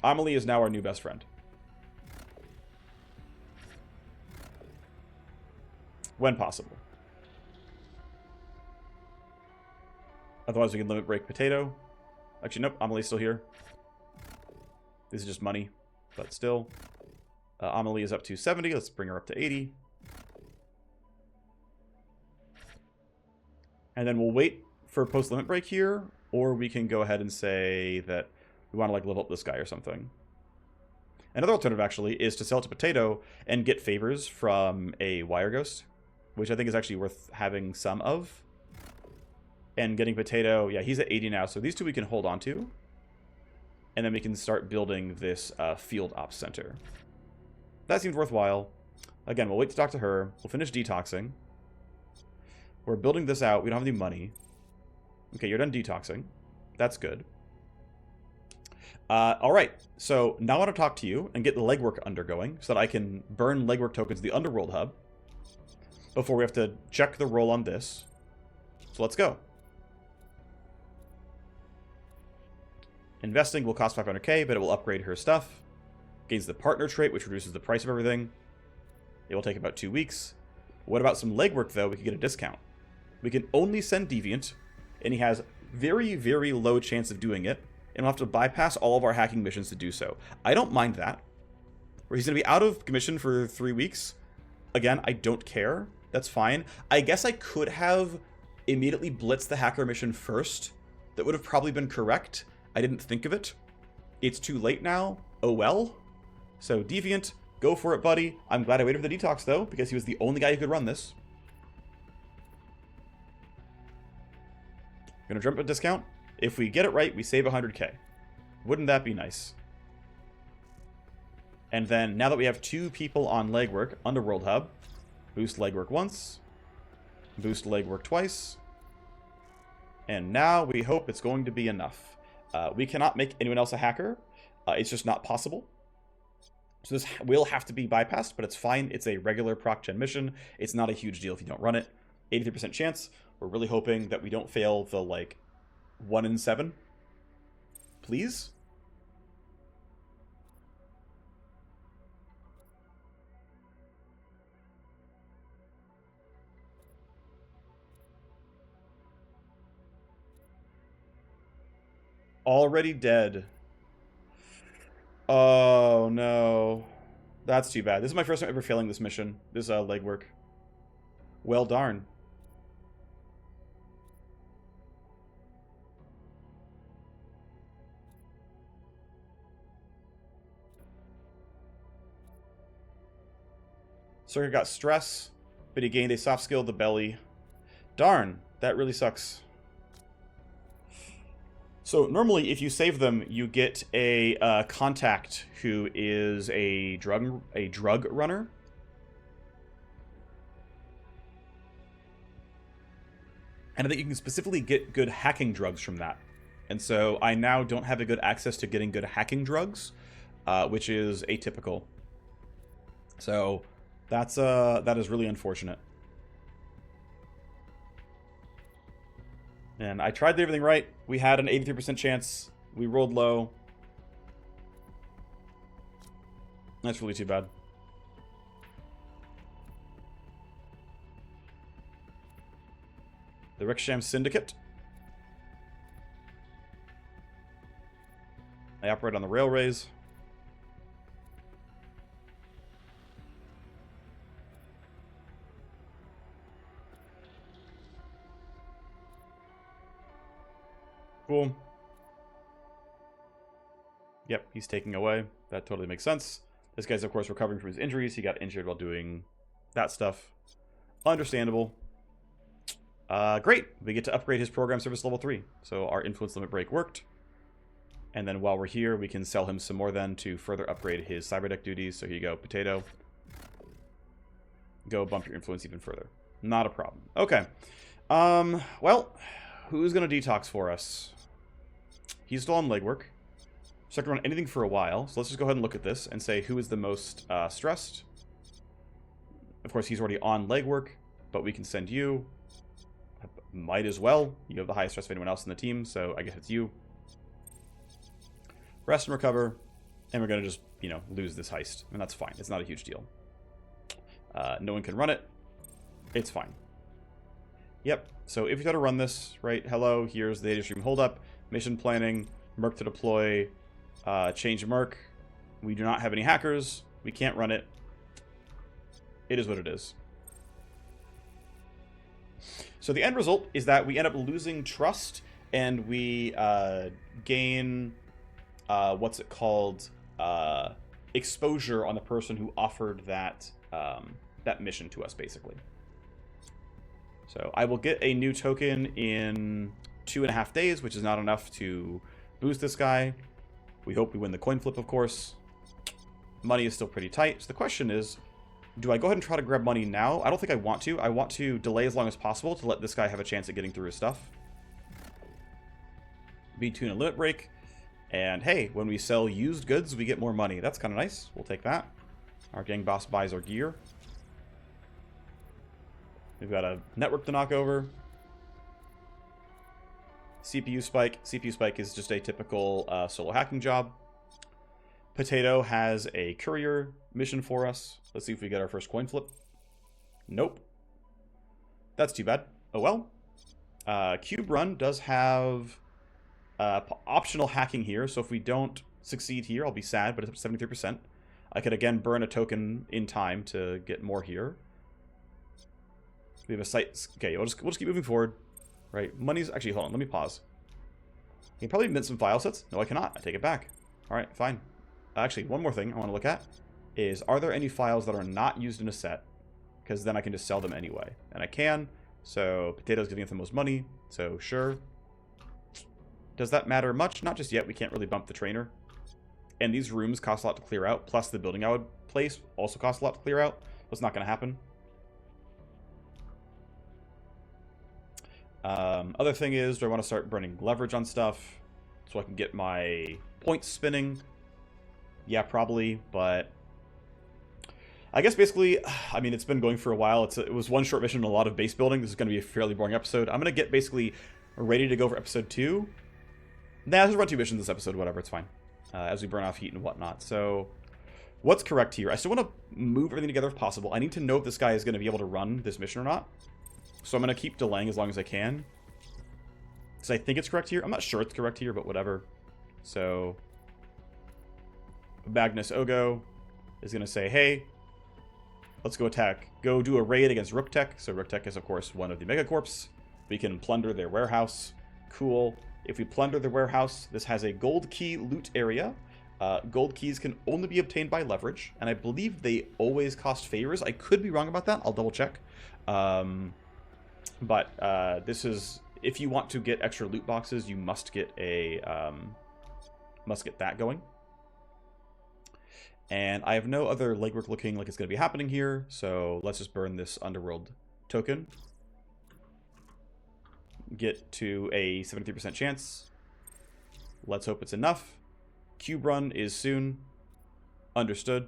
Amelie is now our new best friend. When possible. Otherwise, we can limit break Potato. Actually, nope. Amelie's still here. This is just money, but still. Amelie is up to 70. Let's bring her up to 80. And then we'll wait for post-limit break here, or we can go ahead and say that we want to like level up this guy or something. Another alternative, actually, is to sell to Potato and get favors from a Wire Ghost, which I think is actually worth having some of. And getting Potato, yeah, he's at 80 now, so these two we can hold on to. And then we can start building this field ops center. That seems worthwhile. Again, we'll wait to talk to her. We'll finish detoxing. We're building this out. We don't have any money. Okay, you're done detoxing. That's good. All right, so now I want to talk to you and get the legwork undergoing so that I can burn legwork tokens to the Underworld Hub before we have to check the roll on this. So let's go. Investing will cost 500k, but it will upgrade her stuff. Gains the partner trait, which reduces the price of everything. It will take about 2 weeks. What about some legwork, though? We can get a discount. We can only send Deviant, and he has very, very low chance of doing it, and we'll have to bypass all of our hacking missions to do so. I don't mind that. Where he's going to be out of commission for 3 weeks. Again, I don't care. That's fine. I guess I could have immediately blitzed the hacker mission first. That would have probably been correct. I didn't think of it. It's too late now. Oh well. So, Deviant, go for it, buddy. I'm glad I waited for the detox, though, because he was the only guy who could run this. Gonna jump a discount. If we get it right, we save 100k. Wouldn't that be nice? And then, now that we have 2 people on Legwork, Underworld Hub, boost Legwork once, boost Legwork twice, and now we hope it's going to be enough. We cannot make anyone else a hacker. It's just not possible. So this will have to be bypassed, but it's fine. It's a regular proc gen mission. It's not a huge deal if you don't run it. 83% chance. We're really hoping that we don't fail the, like, 1 in 7. Please? Already dead. Oh, no. That's too bad. This is my first time ever failing this mission. This legwork. Well darn. Circuit got stress, but he gained a soft skill, the belly. Darn, that really sucks. So normally, if you save them, you get a contact who is a drug runner. And I think you can specifically get good hacking drugs from that. And so I now don't have a good access to getting good hacking drugs, which is atypical. So that is really unfortunate. And I tried everything right. We had an 83% chance. We rolled low. That's really too bad. The Rexsham Syndicate. They operate on the railways. Cool. Yep, he's taking away. That totally makes sense. This guy's, of course, recovering from his injuries. He got injured while doing that stuff. Understandable. Great. We get to upgrade his program service level 3. So our influence limit break worked. And then while we're here, we can sell him some more then to further upgrade his cyberdeck duties. So here you go, Potato. Go bump your influence even further. Not a problem. Okay. Well, who's going to detox for us? He's still on legwork. So I can run anything for a while. So let's just go ahead and look at this and say who is the most stressed. Of course, he's already on legwork, but we can send you. Might as well. You have the highest stress of anyone else in the team, so I guess it's you. Rest and recover, and we're going to just, you know, lose this heist. And that's fine. It's not a huge deal. No one can run it. It's fine. Yep. So if you try to run this, right, hello, here's the data stream holdup, mission planning, Merc to deploy, change Merc. We do not have any hackers. We can't run it. It is what it is. So the end result is that we end up losing trust, and we gain, what's it called, exposure on the person who offered that, that mission to us, basically. So I will get a new token in 2.5 days, which is not enough to boost this guy. We hope we win the coin flip, of course. Money is still pretty tight. So the question is, do I go ahead and try to grab money now? I don't think I want to. I want to delay as long as possible to let this guy have a chance at getting through his stuff. B2 and limit break. And hey, when we sell used goods, we get more money. That's kind of nice. We'll take that. Our gang boss buys our gear. We've got a network to knock over. CPU spike. CPU spike is just a typical solo hacking job. Potato has a courier mission for us. Let's see if we get our first coin flip. Nope. That's too bad. Oh well. Cube Run does have optional hacking here, so if we don't succeed here, I'll be sad, but it's up to 73%. I could again burn a token in time to get more here. We have a site. Okay, we'll just keep moving forward. Right, money's actually, hold on, let me pause. I can probably mint some file sets. No, I cannot. I take it back. All right, fine. Actually, one more thing I want to look at is, are there any files that are not used in a set? Because then I can just sell them anyway, and I can. So potatoes giving us the most money. So sure. Does that matter much? Not just yet. We can't really bump the trainer. And these rooms cost a lot to clear out. Plus the building I would place also costs a lot to clear out. That's not going to happen. Other thing is, do I want to start burning leverage on stuff so I can get my points spinning? Yeah, probably, but I guess basically, I mean, it's been going for a while. It was one short mission and a lot of base building. This is going to be a fairly boring episode. I'm going to get basically ready to go for episode 2. Nah, let's run 2 missions this episode, whatever, it's fine. As we burn off heat and whatnot. So, what's correct here? I still want to move everything together if possible. I need to know if this guy is going to be able to run this mission or not. So I'm going to keep delaying as long as I can. Because I think it's correct here. I'm not sure it's correct here, but whatever. So, Ilyana Ogo is going to say, hey, let's go attack. Go do a raid against Rooktek. So Rooktek is, of course, one of the megacorps. We can plunder their warehouse. Cool. If we plunder their warehouse, this has a gold key loot area. Gold keys can only be obtained by leverage. And I believe they always cost favors. I could be wrong about that. I'll double check. But this is, if you want to get extra loot boxes, you must get a that going. And I have no other legwork looking like it's going to be happening here, so let's just burn this underworld token. Get to a 73% chance. Let's hope it's enough. Cube run is soon. Understood.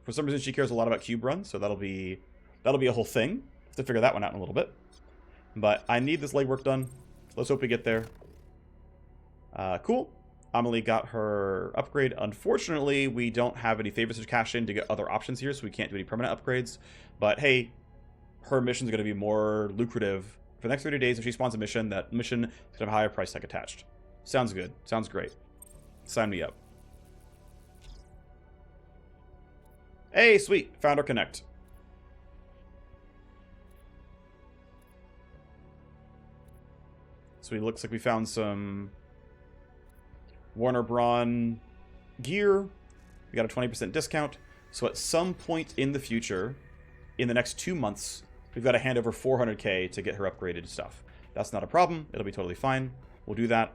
For some reason, she cares a lot about cube run, so that'll be a whole thing. Have to figure that one out in a little bit. But I need this legwork done. Let's hope we get there. Cool. Amelie got her upgrade. Unfortunately, we don't have any favors to cash in to get other options here, so we can't do any permanent upgrades. But hey, her mission's going to be more lucrative for the next 30 days. If she spawns a mission, that mission is going to have a higher price tag attached. Sounds good. Sounds great. Sign me up. Hey, sweet. Found our connect. So it looks like we found some Warner Braun gear. We got a 20% discount. So at some point in the future, in the next 2 months, we've got to hand over 400k to get her upgraded stuff. That's not a problem. It'll be totally fine. We'll do that.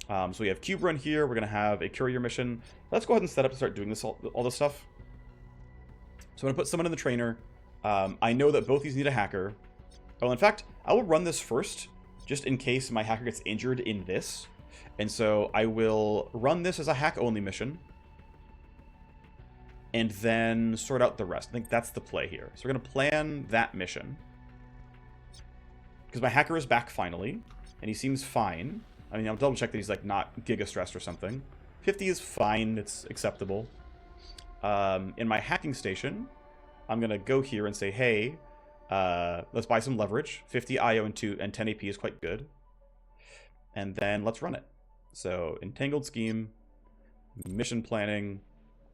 So we have Cube Run here. We're going to have a courier mission. Let's go ahead and set up to start doing this all this stuff. So I'm going to put someone in the trainer. I know that both these need a hacker. Well, in fact, I will run this first, just in case my hacker gets injured in this. And so I will run this as a hack-only mission. And then sort out the rest. I think that's the play here. So we're going to plan that mission. Because my hacker is back finally. And he seems fine. I mean, I'll double check that he's like not giga stressed or something. 50 is fine. It's acceptable. In my hacking station, I'm going to go here and say, hey, let's buy some leverage. 50 IO and 10 AP is quite good. And then let's run it. So entangled scheme, mission planning.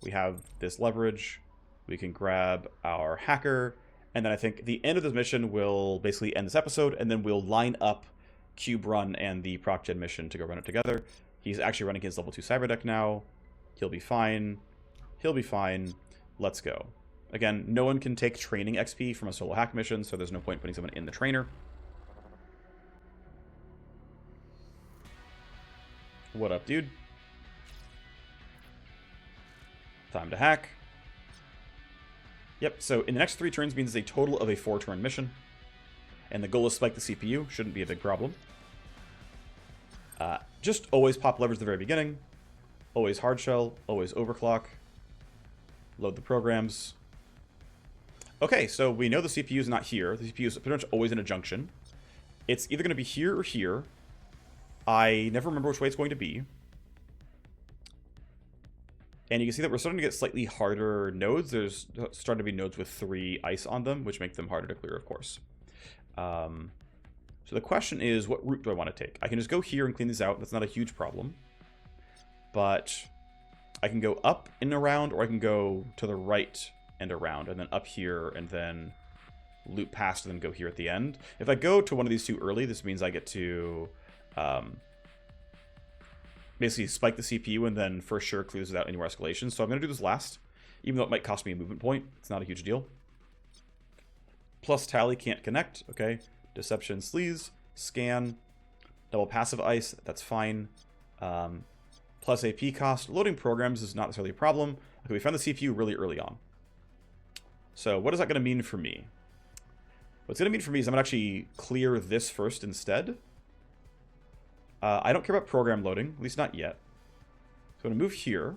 We have this leverage. We can grab our hacker. And then I think the end of this mission will basically end this episode. And then we'll line up Cube Run and the ProcGen mission to go run it together. He's actually running his level 2 Cyberdeck now. He'll be fine. He'll be fine. Let's go. Again, no one can take training XP from a solo hack mission, so there's no point putting someone in the trainer. What up, dude? Time to hack. Yep, so in the next 3 turns means a total of a 4-turn mission. And the goal is spike the CPU. Shouldn't be a big problem. Just always pop leverage at the very beginning. Always hard shell. Always overclock. Load the programs. Okay, so we know the CPU is not here. The CPU is pretty much always in a junction. It's either going to be here or here. I never remember which way it's going to be. And you can see that we're starting to get slightly harder nodes. There's starting to be nodes with 3 ice on them, which make them harder to clear, of course. So the question is, what route do I want to take? I can just go here and clean these out. That's not a huge problem. But I can go up and around, or I can go to the right and around, and then up here, and then loop past, and then go here at the end. If I go to one of these 2 early, this means I get to basically spike the CPU and then for sure clear this without any more escalation. So I'm going to do this last, even though it might cost me a movement point. It's not a huge deal. Plus tally can't connect. Okay. Deception sleaze. Scan. Double passive ice. That's fine. Plus AP cost. Loading programs is not necessarily a problem. Okay, we found the CPU really early on. So what is that going to mean for me? What's going to mean for me is I'm going to actually clear this first instead. I don't care about program loading, at least not yet. So I'm going to move here.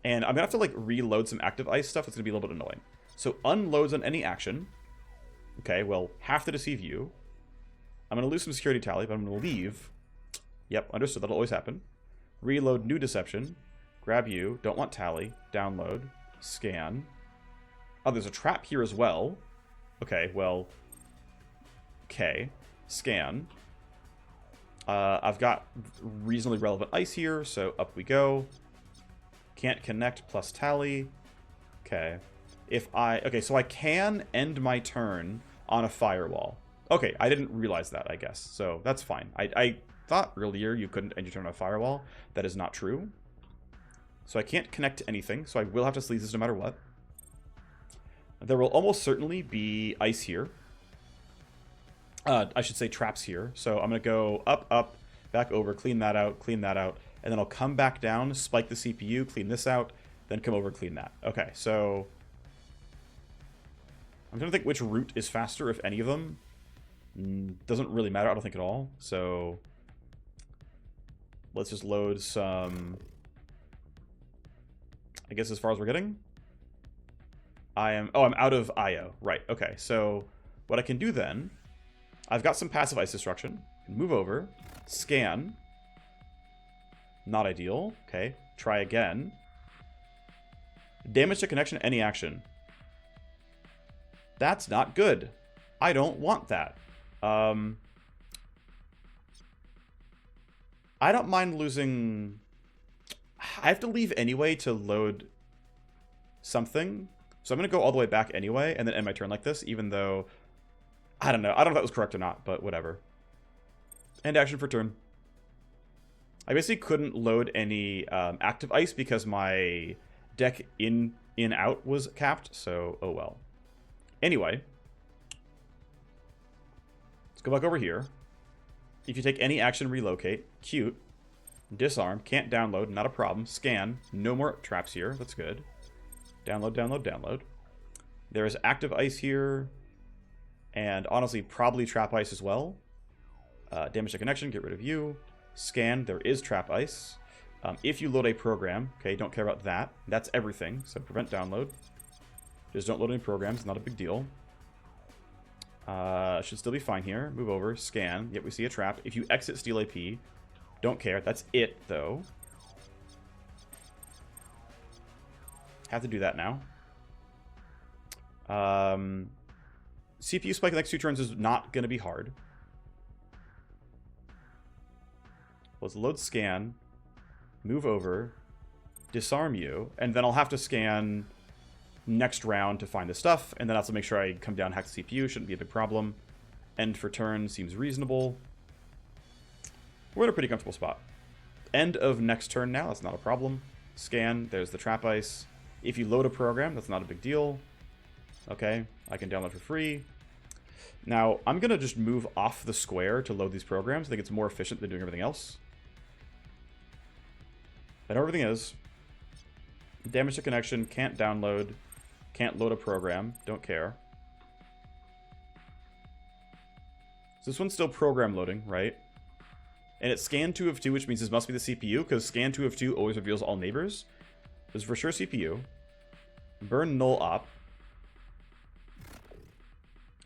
And I'm going to have to like reload some active ice stuff. That's going to be a little bit annoying. So unloads on any action. Okay, well, have to deceive you. I'm going to lose some security tally, but I'm going to leave. Yep, understood. That'll always happen. Reload new deception. Grab you. Don't want tally. Download. Scan. Oh, there's a trap here as well. Okay, well. Okay. Scan. I've got reasonably relevant ice here, so up we go. Can't connect plus tally. Okay. Okay, so I can end my turn on a firewall. Okay, I didn't realize that, I guess. So that's fine. I thought earlier you couldn't end your turn on a firewall. That is not true. So I can't connect to anything, so I will have to sleaze this no matter what. There will almost certainly be ice here. I should say traps here. So I'm going to go up, up, back over, clean that out, and then I'll come back down, spike the CPU, clean this out, then come over, clean that. Okay, so I'm trying to think which route is faster, if any of them. Doesn't really matter, I don't think at all. So let's just load some, I guess as far as we're getting. I'm out of IO. Right, okay. So what I can do then, I've got some passive ice destruction. Move over. Scan. Not ideal. Okay. Try again. Damage to connection, any action. That's not good. I don't want that. I don't mind losing... I have to leave anyway to load something. So I'm going to go all the way back anyway and then end my turn like this, even though... I don't know. I don't know if that was correct or not, but whatever. End action for turn. I basically couldn't load any active ice because my deck in-out was capped, so oh well. Anyway. Let's go back over here. If you take any action, relocate. Cute. Disarm. Can't download. Not a problem. Scan. No more traps here. That's good. Download, download, download. There is active ice here. And honestly, probably trap ice as well. Damage to connection, get rid of you. Scan, there is trap ice. If you load a program, okay, don't care about that. That's everything, so prevent download. Just don't load any programs, not a big deal. Should still be fine here. Move over, scan. Yep, we see a trap. If you exit, steal AP. Don't care, that's it, though. Have to do that now. CPU spike the next 2 turns is not going to be hard. Let's load scan, move over, disarm you, and then I'll have to scan next round to find the stuff, and then I'll have to make sure I come down, hack the CPU. Shouldn't be a big problem. End for turn seems reasonable. We're in a pretty comfortable spot. End of next turn now, that's not a problem. Scan, there's the trap ice. If you load a program, that's not a big deal. Okay, I can download for free. Now, I'm going to just move off the square to load these programs. I think it's more efficient than doing everything else. I know everything is. Damage to connection, can't download, can't load a program, don't care. So this one's still program loading, right? And it's scan 2 of 2, which means this must be the CPU, because scan 2 of 2 always reveals all neighbors. This is for sure CPU. Burn null op.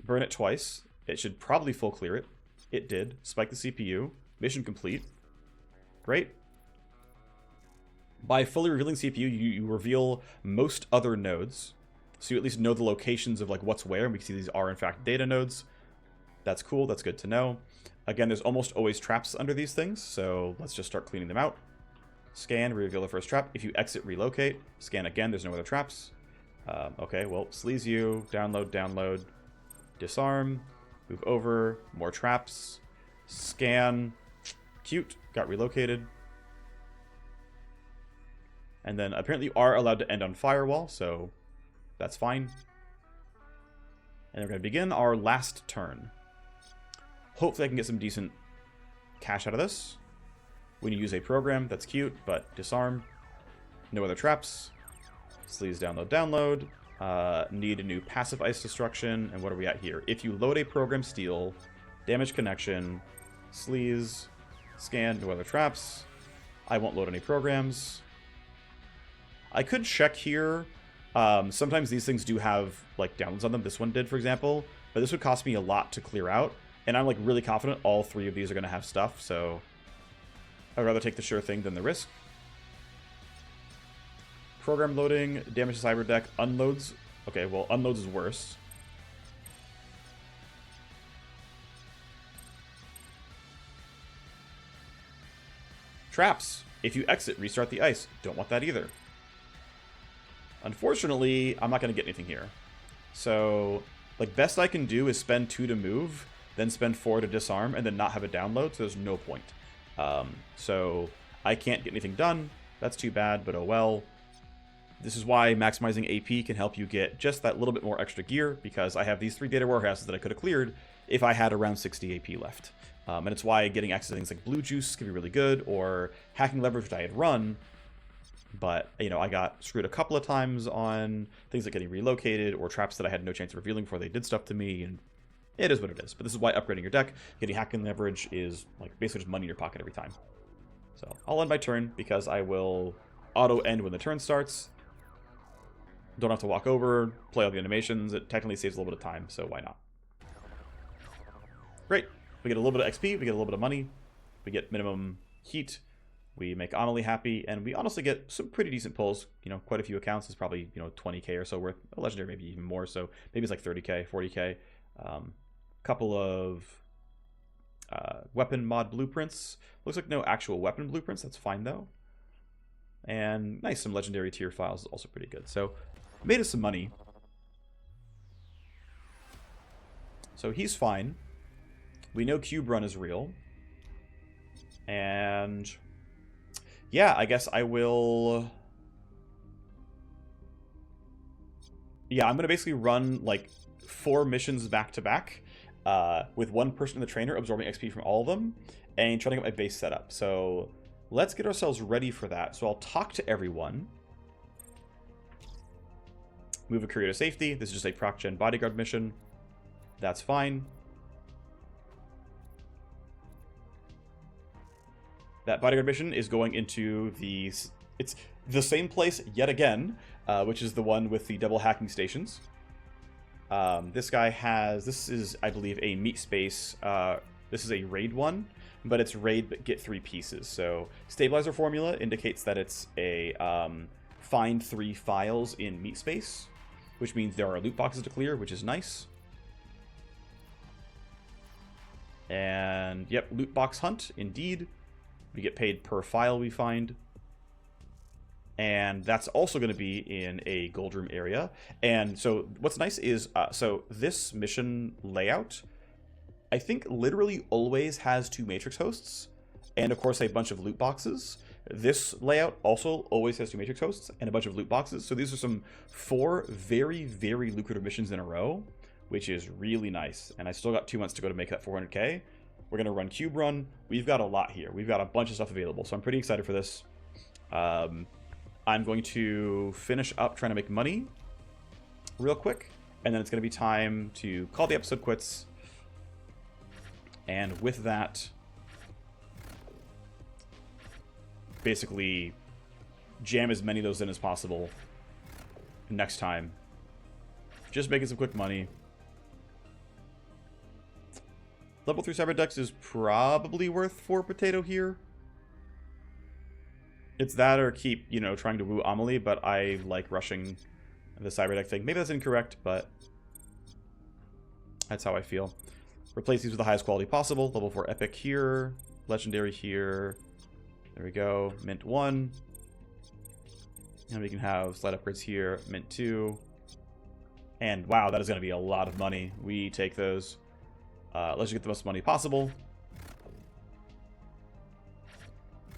Burn it twice. It should probably full clear it. It did. Spike the CPU. Mission complete. Great. By fully revealing CPU, you reveal most other nodes. So you at least know the locations of like what's where. And we can see these are in fact data nodes. That's cool. That's good to know. Again, there's almost always traps under these things. So let's just start cleaning them out. Scan, reveal the first trap. If you exit, relocate. Scan again. There's no other traps. Okay, well, sleaze you. Download, download. Disarm. Move over. More traps. Scan. Cute. Got relocated. And then apparently you are allowed to end on firewall, so that's fine. And we're going to begin our last turn. Hopefully I can get some decent cash out of this. When you use a program, that's cute, but disarm. No other traps. Sleaze, download, download. Need a new passive ice destruction. And what are we at here? If you load a program, steal. Damage connection. Sleaze. Scan, no other traps. I won't load any programs. I could check here. Sometimes these things do have like downloads on them. This one did, for example. But this would cost me a lot to clear out. And I'm like really confident all three of these are going to have stuff. So I'd rather take the sure thing than the risk. Program loading, damage to cyber deck, unloads. Okay, well, unloads is worse. Traps. If you exit, restart the ice. Don't want that either. Unfortunately, I'm not going to get anything here. So, like, best I can do is spend 2 to move, then spend 4 to disarm, and then not have a download, so there's no point. So, I can't get anything done. That's too bad, but oh well. This is why maximizing AP can help you get just that little bit more extra gear, because I have these 3 data warehouses that I could have cleared if I had around 60 AP left. And it's why getting access to things like Blue Juice can be really good, or Hacking Leverage, which I had run. But, you know, I got screwed a couple of times on things like getting relocated or traps that I had no chance of revealing before they did stuff to me, and it is what it is. But this is why upgrading your deck, getting Hacking Leverage is like basically just money in your pocket every time. So I'll end my turn because I will auto-end when the turn starts. Don't have to walk over, play all the animations. It technically saves a little bit of time, so why not? Great. We get a little bit of XP, we get a little bit of money, we get minimum heat, we make Amelie happy, and we honestly get some pretty decent pulls. You know, quite a few accounts is probably, you know, 20k or so worth. A legendary maybe even more, so maybe it's like 30k, 40k. Couple of weapon mod blueprints. Looks like no actual weapon blueprints, that's fine though. And nice, some legendary tier files is also pretty good. So made us some money. So he's fine. We know Cube Run is real. And yeah, I guess I will... Yeah, I'm going to basically run like 4 missions back to back with one person in the trainer absorbing XP from all of them and trying to get my base set up. So let's get ourselves ready for that. So I'll talk to everyone. Move a courier to safety. This is just a proc gen bodyguard mission. That's fine. That bodyguard mission is going into the... It's the same place yet again, which is the one with the double hacking stations. This guy has... This is, I believe, a meat space. This is a raid one, but it's raid but get 3 pieces. So stabilizer formula indicates that it's a find 3 files in meat space, which means there are loot boxes to clear, which is nice. And, yep, loot box hunt, indeed. We get paid per file we find. And that's also going to be in a gold room area. And so what's nice is, so this mission layout, I think literally always has 2 matrix hosts. And of course a bunch of loot boxes. This layout also always has 2 matrix hosts and a bunch of loot boxes. So these are some 4 very, very lucrative missions in a row, which is really nice. And I still got 2 months to go to make that 400k. We're going to run Cube Run. We've got a lot here. We've got a bunch of stuff available. So I'm pretty excited for this. I'm going to finish up trying to make money real quick. And then it's going to be time to call the episode quits. And with that, basically jam as many of those in as possible next time. Just making some quick money. Level 3 Cyber Dex is probably worth 4 potato here. It's that or keep, you know, trying to woo Amelie, but I like rushing the cyberdeck thing. Maybe that's incorrect, but that's how I feel. Replace these with the highest quality possible. Level 4 epic here. Legendary here. There we go. Mint 1. And we can have slight upgrades here. Mint 2. And wow, that is going to be a lot of money. We take those. Let's just get the most money possible.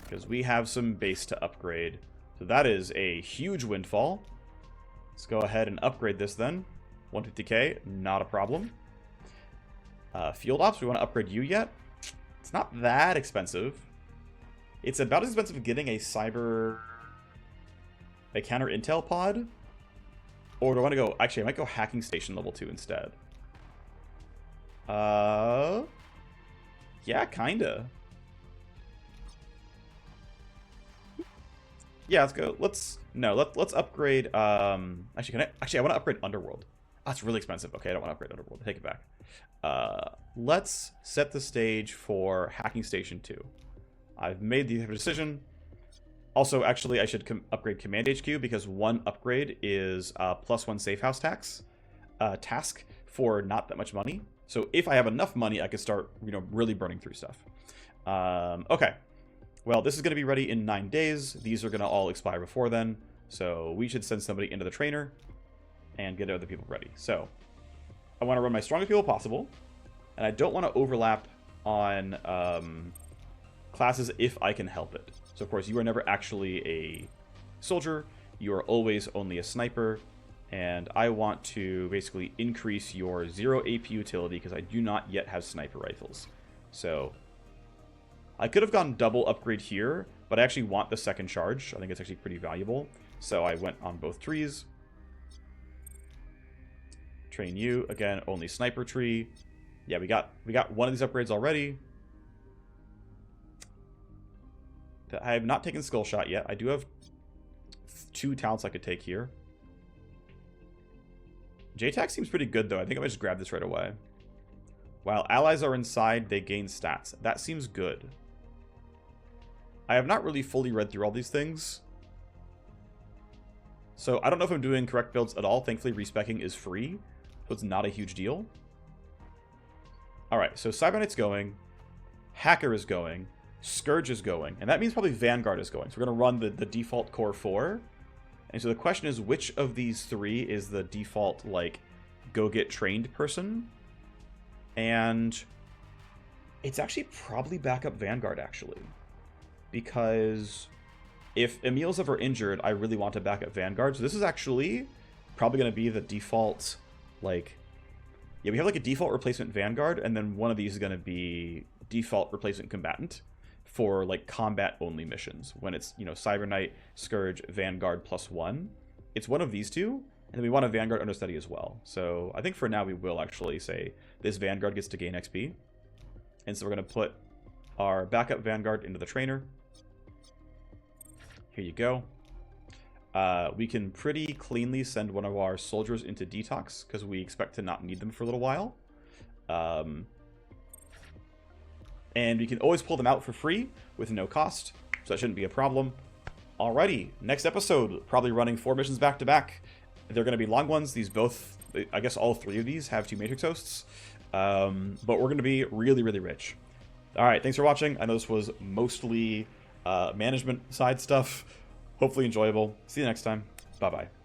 Because we have some base to upgrade. So that is a huge windfall. Let's go ahead and upgrade this then. 150k, not a problem. Field Ops, we want to upgrade you yet? It's not that expensive. It's about as expensive as getting a counter intel pod. Or do I want to go... Actually, I might go hacking station level 2 instead. Yeah, kinda. Yeah, let's go. Let's upgrade. Actually, I want to upgrade Underworld. Oh, it's really expensive. Okay, I don't want to upgrade Underworld. Take it back. Let's set the stage for Hacking Station 2. I've made the decision. Also, actually, I should upgrade Command HQ because one upgrade is +1 safe house task for not that much money. So if I have enough money, I could start, you know, really burning through stuff. Okay. Well, this is going to be ready in 9 days. These are going to all expire before then. So we should send somebody into the trainer and get other people ready. So I want to run my strongest people possible. And I don't want to overlap on classes if I can help it. So, of course, you are never actually a soldier. You are always only a sniper. And I want to basically increase your 0 AP utility because I do not yet have sniper rifles. So I could have gone double upgrade here, but I actually want the second charge. I think it's actually pretty valuable. So I went on both trees. Train you. Again, only sniper tree. Yeah, we got one of these upgrades already. I have not taken Skull Shot yet. I do have 2 talents I could take here. JTAC seems pretty good, though. I think I might just grab this right away. While allies are inside, they gain stats. That seems good. I have not really fully read through all these things. So I don't know if I'm doing correct builds at all. Thankfully, respecking is free, so it's not a huge deal. Alright, so Cyber Knight's going. Hacker is going. Scourge is going. And that means probably Vanguard is going. So we're going to run the default core 4. And so the question is, which of these 3 is the default, like, go get trained person? And it's actually probably backup Vanguard, actually. Because if Emil's ever injured, I really want to back up Vanguard. So this is actually probably going to be the default, like... Yeah, we have like a default replacement Vanguard, and then one of these is going to be default replacement combatant for like combat-only missions. When it's, you know, Cyber Knight, Scourge, Vanguard +1. It's one of these 2, and then we want a Vanguard understudy as well. So I think for now we will actually say this Vanguard gets to gain XP. And so we're going to put our backup Vanguard into the trainer. Here you go. We can pretty cleanly send one of our soldiers into detox because we expect to not need them for a little while. And we can always pull them out for free with no cost, so that shouldn't be a problem. Alrighty, next episode, probably running 4 missions back to back. They're going to be long ones. These both, I guess all 3 of these have 2 Matrix hosts. But we're going to be really, really rich. Alright, thanks for watching. I know this was mostly management side stuff. Hopefully enjoyable. See you next time. Bye-bye.